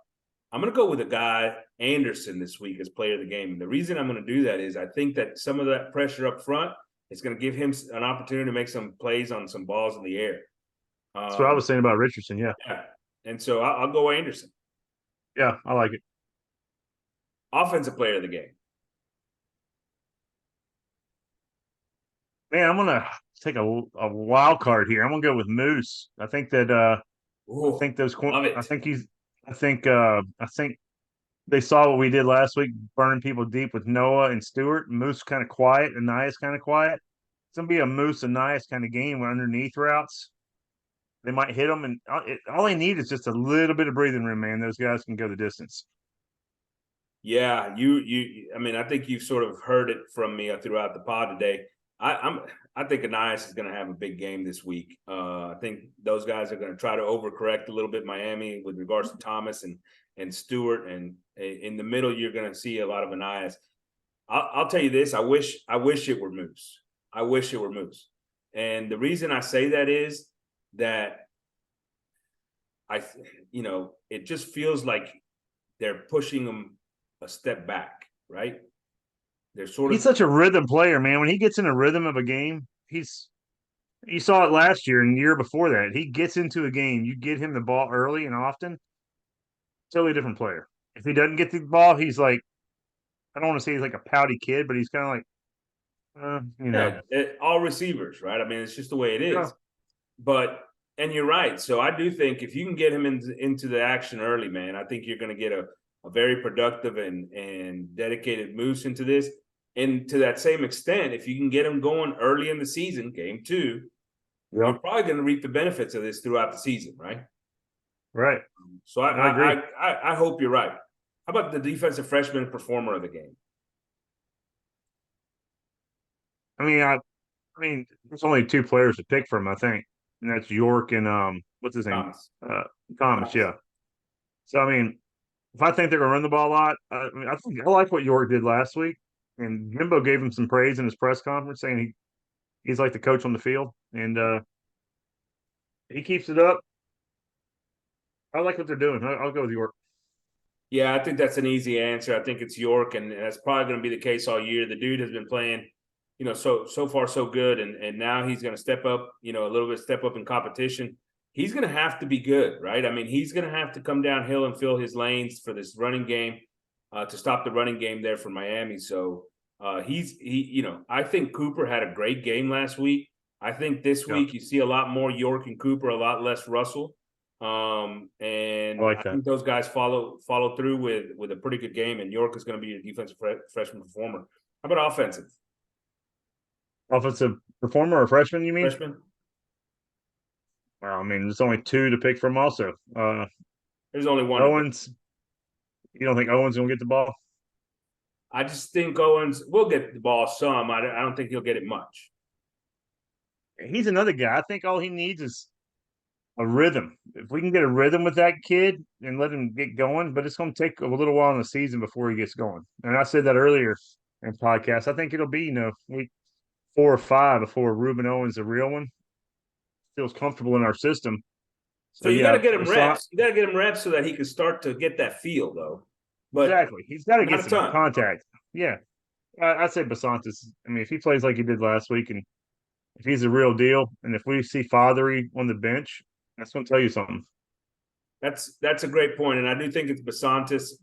I'm going to go with a guy, Anderson, this week as player of the game. And the reason I'm going to do that is I think that some of that pressure up front is going to give him an opportunity to make some plays on some balls in the air. That's what I was saying about Richardson. Yeah. And so I'll go Anderson. Yeah, I like it. Offensive player of the game. Man, I'm gonna take a wild card here. I'm gonna go with Moose. I think that Ooh, I think those love it. I think they saw what we did last week, burning people deep with Noah and Stewart. Moose kind of quiet, and Nias kind of quiet. It's gonna be a Moose and Nias kind of game with underneath routes. They might hit them, and all they need is just a little bit of breathing room, man. Those guys can go the distance. Yeah, I mean, I think you've sort of heard it from me throughout the pod today. I think Anias is going to have a big game this week. I think those guys are going to try to overcorrect a little bit Miami with regards to Thomas and Stewart, and in the middle you're going to see a lot of Anias. I'll tell you this: I wish it were Moose. I wish it were Moose, and the reason I say that is that it just feels like they're pushing them a step back, right? He's such a rhythm player, man. When he gets in a rhythm of a game, you saw it last year and the year before that. He gets into a game, you get him the ball early and often, totally different player. If he doesn't get the ball, he's like, I don't want to say he's like a pouty kid, but he's kind of like, all receivers, right? I mean, it's just the way it is. Yeah. But and you're right. So I do think if you can get him into the action early, man, I think you're going to get a very productive and dedicated Moose into this. And to that same extent, if you can get him going early in the season, game 2, you're probably going to reap the benefits of this throughout the season, right? Right. So I agree. I hope you're right. How about the defensive freshman performer of the game? I mean, there's only 2 players to pick from, I think, and that's York and what's his name? Thomas. Yeah. So I mean, if I think they're going to run the ball a lot, I think I like what York did last week, and Jimbo gave him some praise in his press conference, saying he's like the coach on the field, and he keeps it up. I like what they're doing. I'll go with York. Yeah, I think that's an easy answer. I think it's York, and that's probably going to be the case all year. The dude has been playing, so far so good, and now he's going to step up, a little bit step up in competition. he's going to have to be good, right? I mean, he's going to have to come downhill and fill his lanes for this running game to stop the running game there for Miami. So I think Cooper had a great game last week. I think this week you see a lot more York and Cooper, a lot less Russell. And I think those guys follow through with a pretty good game, and York is going to be a defensive freshman performer. How about offensive? Offensive performer or freshman, you mean? Freshman? Well, I mean, there's only two to pick from also. There's only one. Owens. You don't think Owens will get the ball? I just think Owens will get the ball some. I don't think he'll get it much. He's another guy. I think all he needs is a rhythm. If we can get a rhythm with that kid and let him get going, but it's going to take a little while in the season before he gets going. And I said that earlier in podcast. I think it'll be, week 4 or 5 before Ruben Owens, the real one, feels comfortable in our system. So you got to get him reps. You got to get him reps so that he can start to get that feel, though. But exactly, he's got to get some contact. Yeah, I'd say Basantis. I mean, if he plays like he did last week, and if he's a real deal, and if we see Fathery on the bench, that's going to tell you something. That's a great point, and I do think it's Basantis.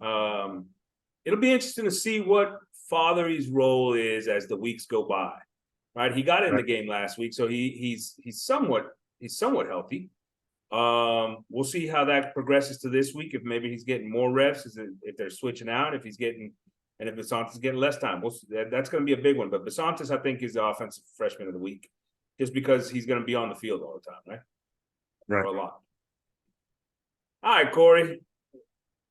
It'll be interesting to see what Fathery's role is as the weeks go by. Right, he got in the game last week, so he's somewhat healthy. We'll see how that progresses to this week. If maybe he's getting more reps, if they're switching out, if Basantis is getting less time. That's going to be a big one. But Basantis, I think, is the offensive freshman of the week, just because he's going to be on the field all the time, right? Right. Or a lot. All right, Corey.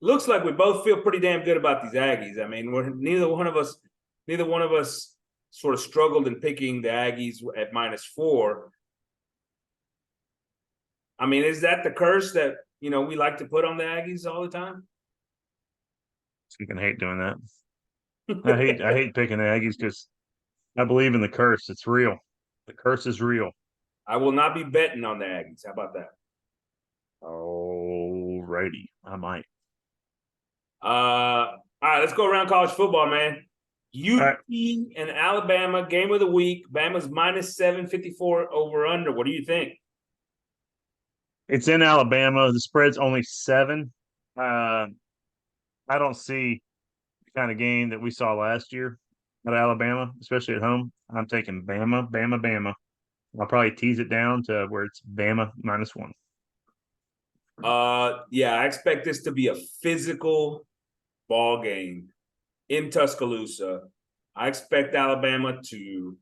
Looks like we both feel pretty damn good about these Aggies. I mean, neither one of us sort of struggled in picking the Aggies at -4. I mean, is that the curse that, we like to put on the Aggies all the time? You can hate doing that. I hate picking the Aggies because I believe in the curse. It's real. The curse is real. I will not be betting on the Aggies. How about that? Alrighty. I might. All right, let's go around college football, man. UT and Alabama, game of the week. Bama's -754 over under. What do you think? It's in Alabama. The spread's only 7. I don't see the kind of game that we saw last year at Alabama, especially at home. I'm taking Bama, Bama, Bama. I'll probably tease it down to where it's Bama -1. Yeah, I expect this to be a physical ball game in Tuscaloosa. I expect Alabama to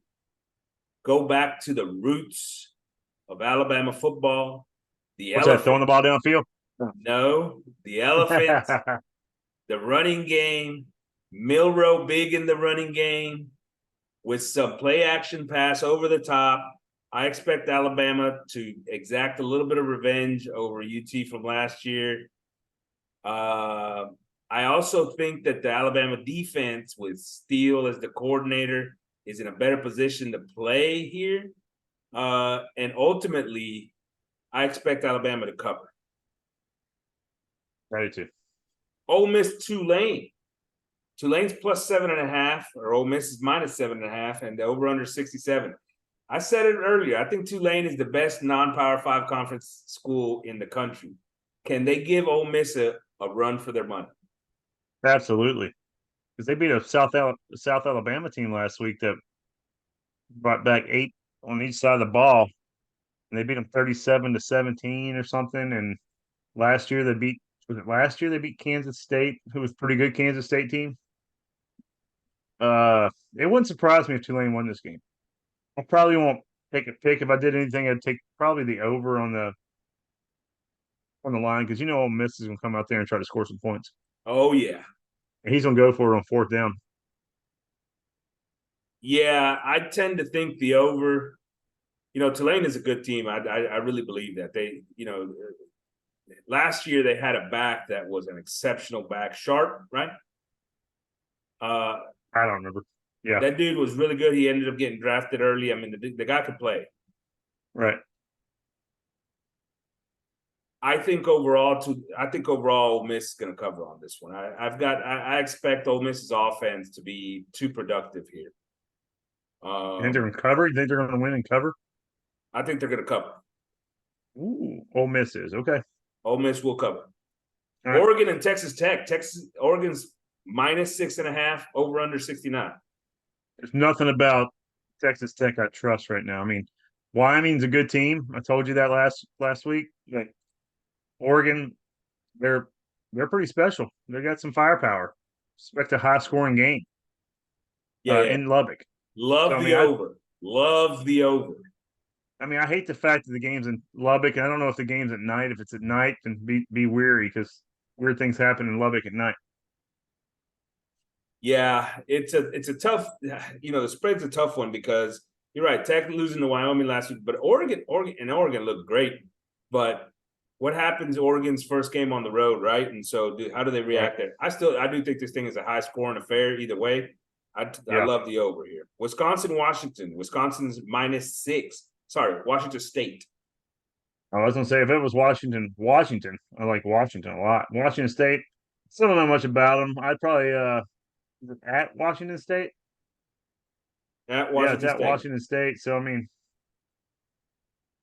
go back to the roots of Alabama football. What's that, throwing the ball downfield? No, the elephant, the running game, Milrow big in the running game with some play action pass over the top. I expect Alabama to exact a little bit of revenge over UT from last year. I also think that the Alabama defense with Steele as the coordinator is in a better position to play here. And ultimately, I expect Alabama to cover. Ready to. Ole Miss Tulane. Tulane's +7.5, or Ole Miss is -7.5, and the over-under 67. I said it earlier. I think Tulane is the best non-Power 5 conference school in the country. Can they give Ole Miss a run for their money? Absolutely. Because they beat a South Alabama team last week that brought back 8 on each side of the ball. And they beat them 37-17 or something. And last year they beat Kansas State, who was a pretty good Kansas State team. It wouldn't surprise me if Tulane won this game. I probably won't take a pick. If I did anything, I'd take probably the over on the line, because Ole Miss is going to come out there and try to score some points. Oh, yeah. And he's going to go for it on 4th down. Yeah, I tend to think the over. Tulane is a good team. I really believe that. They, last year they had a back that was an exceptional back. Sharp, right? I don't remember. Yeah. That dude was really good. He ended up getting drafted early. I mean, the guy could play. Right. I think overall, Ole Miss is going to cover on this one. I expect Ole Miss's offense to be too productive here. You think they're going to cover? You think they're going to win and cover? I think they're going to cover. Ooh. Ole Miss is. Okay. Ole Miss will cover. All right. Oregon and Texas Tech. Oregon's minus 6.5, over under 69. There's nothing about Texas Tech I trust right now. I mean, Wyoming's a good team. I told you that last week. But Oregon, they're pretty special. They got some firepower. Expect a high scoring game Yeah. in Lubbock. Love So, the over. Love the over. I mean, I hate the fact that the game's in Lubbock, and I don't know if the game's at night. If it's at night, then be weary because weird things happen in Lubbock at night. Yeah, it's a tough, the spread's a tough one because you're right. Tech losing to Wyoming last week, but Oregon looked great. But what happens Oregon's first game on the road, right? And so how do they react there? I do think this thing is a high scoring affair either way. I love the over here. Washington. Wisconsin's -6. Sorry, Washington State. I was gonna say if it was Washington, I like Washington a lot. Washington State, still don't know much about them. I'd probably is it at Washington State. At Washington It's at State. Washington State. So I mean,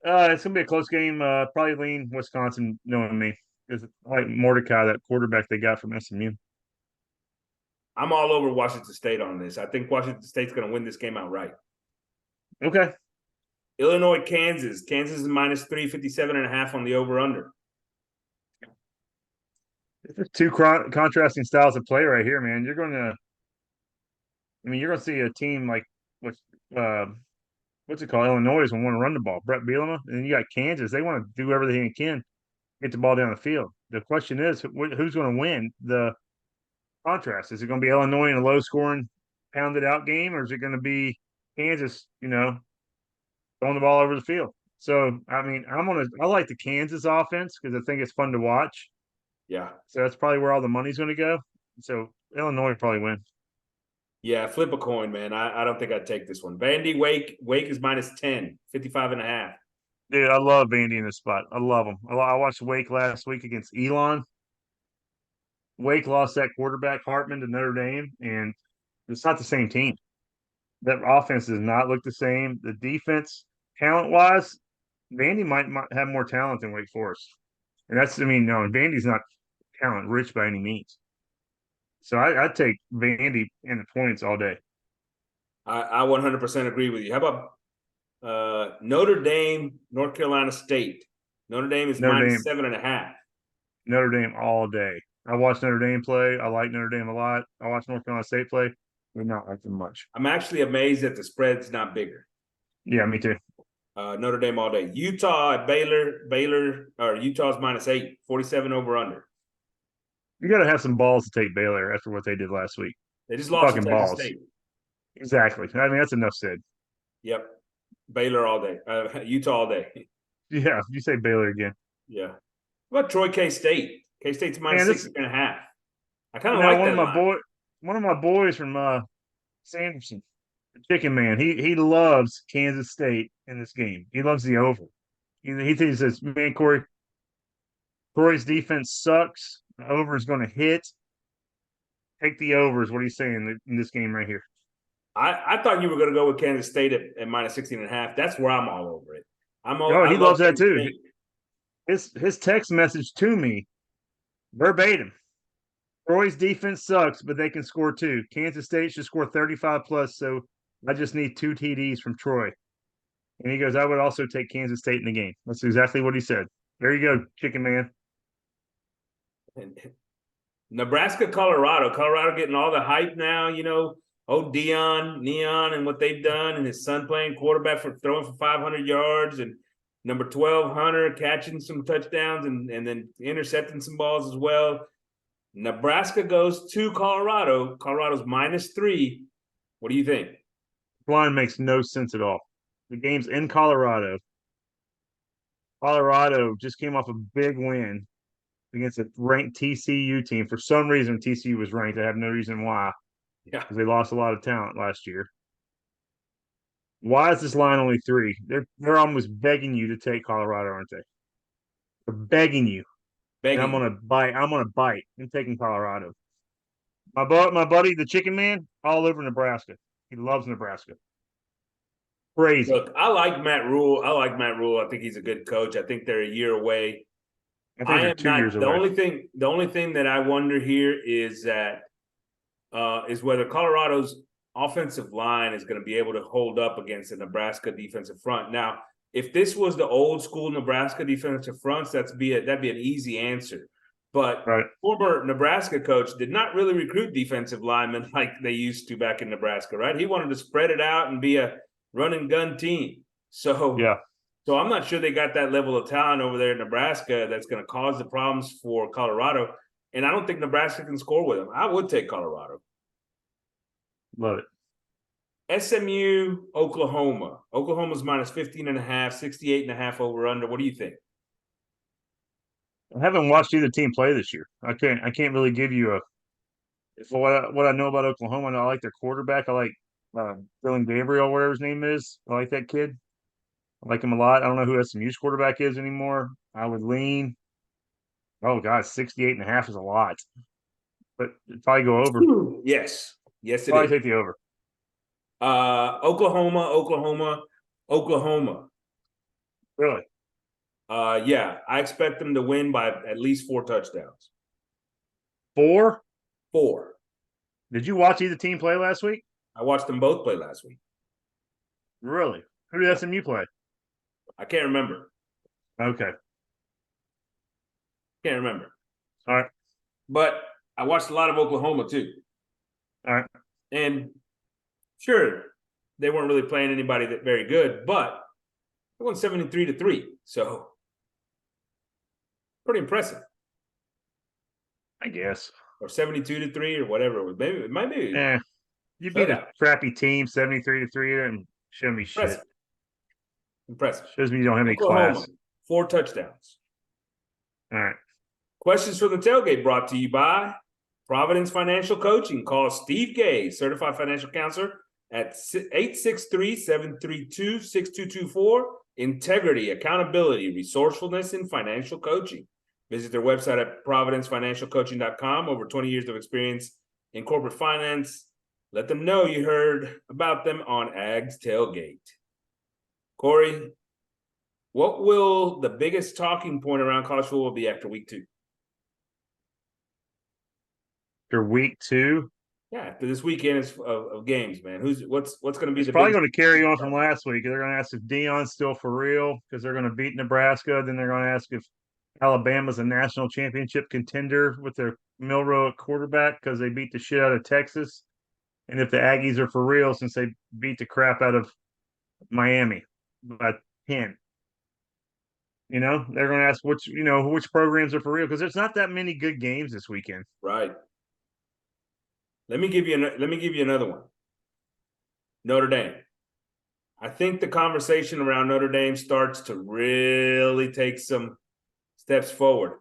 it's gonna be a close game. Probably lean Wisconsin, knowing me, because I like Mordecai, that quarterback they got from SMU. I'm all over Washington State on this. I think Washington State's going to win this game outright. Okay. Illinois, Kansas. Kansas is -3, 57.5 on the over/under. There's two contrasting styles of play right here, man. You're going to see a team like what's it called? Illinois is going to want to run the ball. Brett Bielema, and you got Kansas. They want to do everything they can get the ball down the field. The question is, who's going to win the contrast? Is it going to be Illinois in a low-scoring, pounded-out game, or is it going to be Kansas? Throwing the ball over the field. So I mean, I like the Kansas offense because I think it's fun to watch. Yeah. So that's probably where all the money's going to go. So Illinois probably win. Yeah, flip a coin, man. I don't think I'd take this one. Vandy, Wake is -10, 55.5. Dude, I love Vandy in this spot. I love them. I watched Wake last week against Elon. Wake lost that quarterback Hartman to Notre Dame, and it's not the same team. That offense does not look the same. The defense, talent-wise, Vandy might have more talent than Wake Forest. And Vandy's not talent rich by any means. So I'd take Vandy in the points all day. I 100% agree with you. How about Notre Dame, North Carolina State? Notre Dame is -7.5. Notre Dame all day. I watched Notre Dame play. I like Notre Dame a lot. I watched North Carolina State play. We're not like them much. I'm actually amazed that the spread's not bigger. Yeah, me too. Notre Dame all day. Utah at Baylor, or Utah's -8, 47 over/under. You got to have some balls to take Baylor after what they did last week. They just lost to Talking Texas balls. State. Exactly. I mean, that's enough said. Yep. Baylor all day. Utah all day. Yeah, you say Baylor again. Yeah. What about Troy K-State? K-State's -6.5. I kind of like that. One of my boys from Sanderson, the Chicken Man. He loves Kansas State in this game. He loves the over. He says, "Man, Corey's defense sucks. The over is going to hit. Take the over," is what he's saying in this game right here. I thought you were going to go with Kansas State at -16.5. That's where I'm all over it. He loves that too. His text message to me, verbatim: Troy's defense sucks, but they can score too. Kansas State should score 35 plus, so I just need 2 TDs from Troy. And he goes, I would also take Kansas State in the game. That's exactly what he said. There you go, Chicken Man. Nebraska, Colorado. Colorado getting all the hype now, Neon, and what they've done, and his son playing quarterback for throwing for 500 yards, and number 12, Hunter, catching some touchdowns and then intercepting some balls as well. Nebraska goes to Colorado. Colorado's -3. What do you think? Line makes no sense at all. The game's in Colorado. Colorado just came off a big win against a ranked TCU team. For some reason, TCU was ranked. I have no reason why. Yeah, because they lost a lot of talent last year. Why is this line only 3? They're almost begging you to take Colorado, aren't they? They're begging you. And I'm gonna bite. I'm taking Colorado. My buddy, the Chicken Man, all over Nebraska. He loves Nebraska. Crazy. Look, I like Matt Rule. I think he's a good coach. I think they're a year away. I think they're am 2 years not the away. only thing that I wonder here is that is whether Colorado's offensive line is going to be able to hold up against the Nebraska defensive front. Now, if this was the old school Nebraska defensive fronts, that'd be an easy answer. But Right. former Nebraska coach did not really recruit defensive linemen like they used to back in Nebraska, right? He wanted to spread it out and be a run and gun team. So Yeah. So I'm not sure they got that level of talent over there in Nebraska that's going to cause the problems for Colorado. And I don't think Nebraska can score with them. I would take Colorado. Love it. SMU, Oklahoma. Oklahoma's minus 15.5, 68.5 over under. What do you think? I haven't watched either team play this year. I can't really give you a what I know about Oklahoma. I like their quarterback. I like Dylan Gabriel, whatever his name is. I like that kid. I like him a lot. I don't know who SMU's quarterback is anymore. I would lean. Oh God, 68.5 is a lot. But it'd probably go over. Yes. Yes, it Probably is. take the over. Oklahoma. Really? Yeah, I expect them to win by at least 4 touchdowns. 4? 4. Did you watch either team play last week? I watched them both play last week. Really? Who did SMU play? I can't remember. Okay. Can't remember. All right. But I watched a lot of Oklahoma too. All right. And sure, they weren't really playing anybody that very good, but they won 73-3. So pretty impressive. I guess. Or 72-3 or whatever it was. Maybe it might be. You beat a crappy team 73-3 and show me Impressive. shit. Impressive. Shows me you don't have any Oklahoma, class. 4 touchdowns. All right. Questions from the tailgate brought to you by Providence Financial Coaching. Call Steve Gay, certified financial counselor, at 863-732-6224. Integrity, accountability, resourcefulness, and financial coaching. Visit their website at providencefinancialcoaching.com. Over 20 years of experience in corporate finance. Let them know you heard about them on Ags Tailgate. Corey, what will the biggest talking point around college football be after week 2? After week 2? Yeah, after this weekend of games, man. What's going to be It's the probably biggest? going to carry on from last week. They're going to ask if Dion's still for real because they're going to beat Nebraska. Then they're going to ask if Alabama's a national championship contender with their Milroe at quarterback because they beat the shit out of Texas. And if the Aggies are for real since they beat the crap out of Miami by 10. You know, they're going to ask which programs are for real because there's not that many good games this weekend. Right. Let me give you another one. Notre Dame. I think the conversation around Notre Dame starts to really take some steps forward.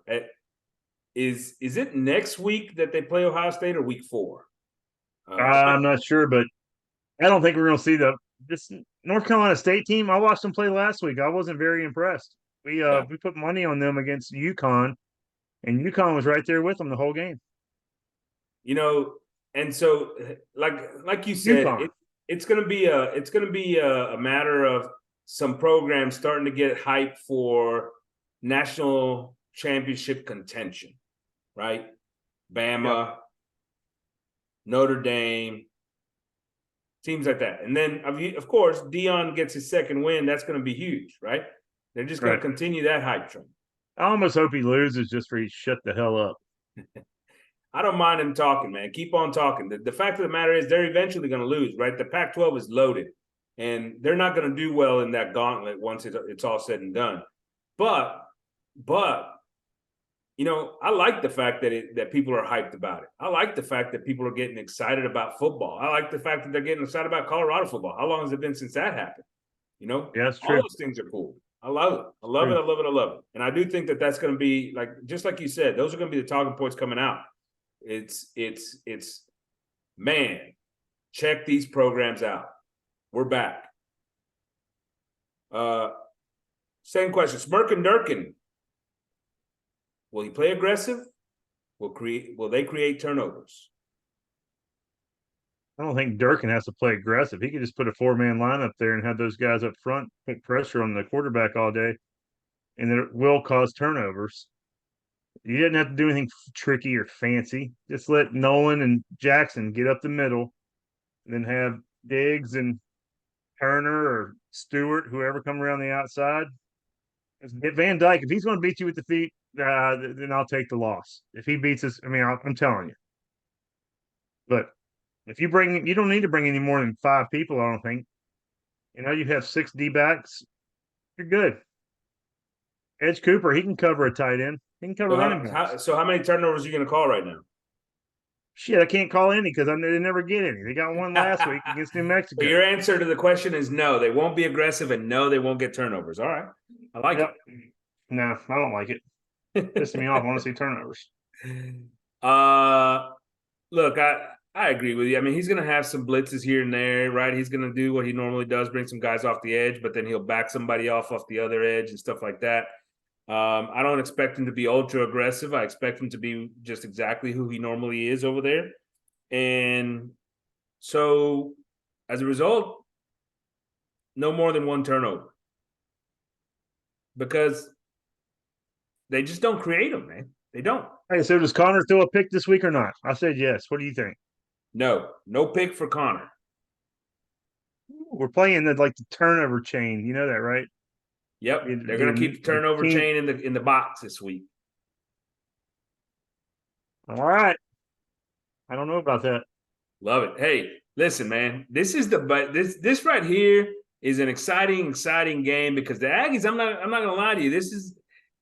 Is it next week that they play Ohio State or week 4? I'm not sure, but I don't think we're going to see this North Carolina State team. I watched them play last week. I wasn't very impressed. We put money on them against UConn, and UConn was right there with them the whole game. You know, and so like you said, it's going to be a matter of some programs starting to get hyped for national championship contention, right? Bama, Notre Dame, teams like that. And then, of course, Dion gets his second win. That's going to be huge, right? They're just going to continue that hype train. I almost hope he loses just for he shut the hell up. I don't mind him talking, man. Keep on talking. The fact of the matter is they're eventually going to lose, right? The Pac-12 is loaded, and they're not going to do well in that gauntlet once it's all said and done. But you know, I like the fact that people are hyped about it. I like the fact that people are getting excited about football. I like the fact that they're getting excited about Colorado football. How long has it been since that happened? You know, yeah, that's true. All those things are cool. I love it. I love it. And I do think that that's going to be just like you said, those are going to be the talking points coming out. It's man, check these programs out. We're back. Same question. Smirk and Durkin. Will he play aggressive? Will they create turnovers? I don't think Durkin has to play aggressive. He could just put a 4-man line up there and have those guys up front put pressure on the quarterback all day, and it will cause turnovers. You didn't have to do anything tricky or fancy. Just let Nolan and Jackson get up the middle, and then have Diggs and Turner or Stewart, whoever come around the outside. Get Van Dyke. If he's going to beat you with the feet, then I'll take the loss. If he beats us, I mean, I'm telling you. But if you don't need to bring any more than 5 people. I don't think. You have 6 D backs. You're good. Edge Cooper, he can cover a tight end. He can cover running backs. So how many turnovers are you going to call right now? Shit, I can't call any because they never get any. They got one last week against New Mexico. But your answer to the question is no. They won't be aggressive, and no, they won't get turnovers. All right, I like it. No, I don't like it. Pissing me off. I want to see turnovers. Look, I agree with you. I mean, he's going to have some blitzes here and there, right? He's going to do what he normally does, bring some guys off the edge, but then he'll back somebody off the other edge and stuff like that. I don't expect him to be ultra aggressive. I expect him to be just exactly who he normally is over there. And so as a result, no more than 1 turnover. Because they just don't create them, man. They don't. Hey, so does Connor throw a pick this week or not? I said yes. What do you think? No pick for Connor. We're playing the turnover chain. You know that, right? Yep, they're going to keep the turnover chain in the box this week. All right. I don't know about that. Love it. Hey, listen, man. This this right here is an exciting game because the Aggies. I'm not going to lie to you.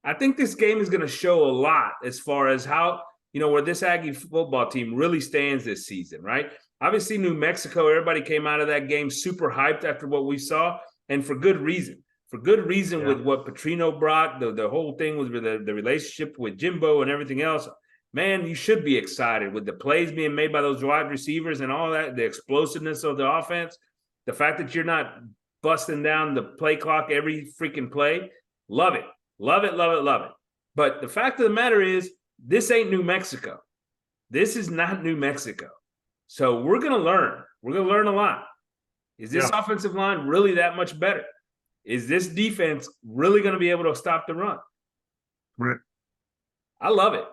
I think this game is going to show a lot as far as how where this Aggie football team really stands this season, right? Obviously, New Mexico. Everybody came out of that game super hyped after what we saw, and for good reason. With what Petrino brought, the whole thing was with the relationship with Jimbo and everything else. Man, you should be excited with the plays being made by those wide receivers and all that, the explosiveness of the offense, the fact that you're not busting down the play clock every freaking play. Love it. Love it, love it, love it. But the fact of the matter is, this ain't New Mexico. This is not New Mexico. So we're going to learn. We're going to learn a lot. Is this offensive line really that much better? Is this defense really going to be able to stop the run? Right. I love it.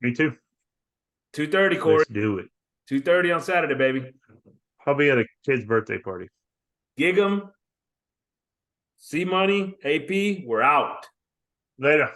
Me too. 2:30, Corey. Let's do it. 2:30 on Saturday, baby. I'll be at a kid's birthday party. Gig 'em. C Money, AP, we're out. Later.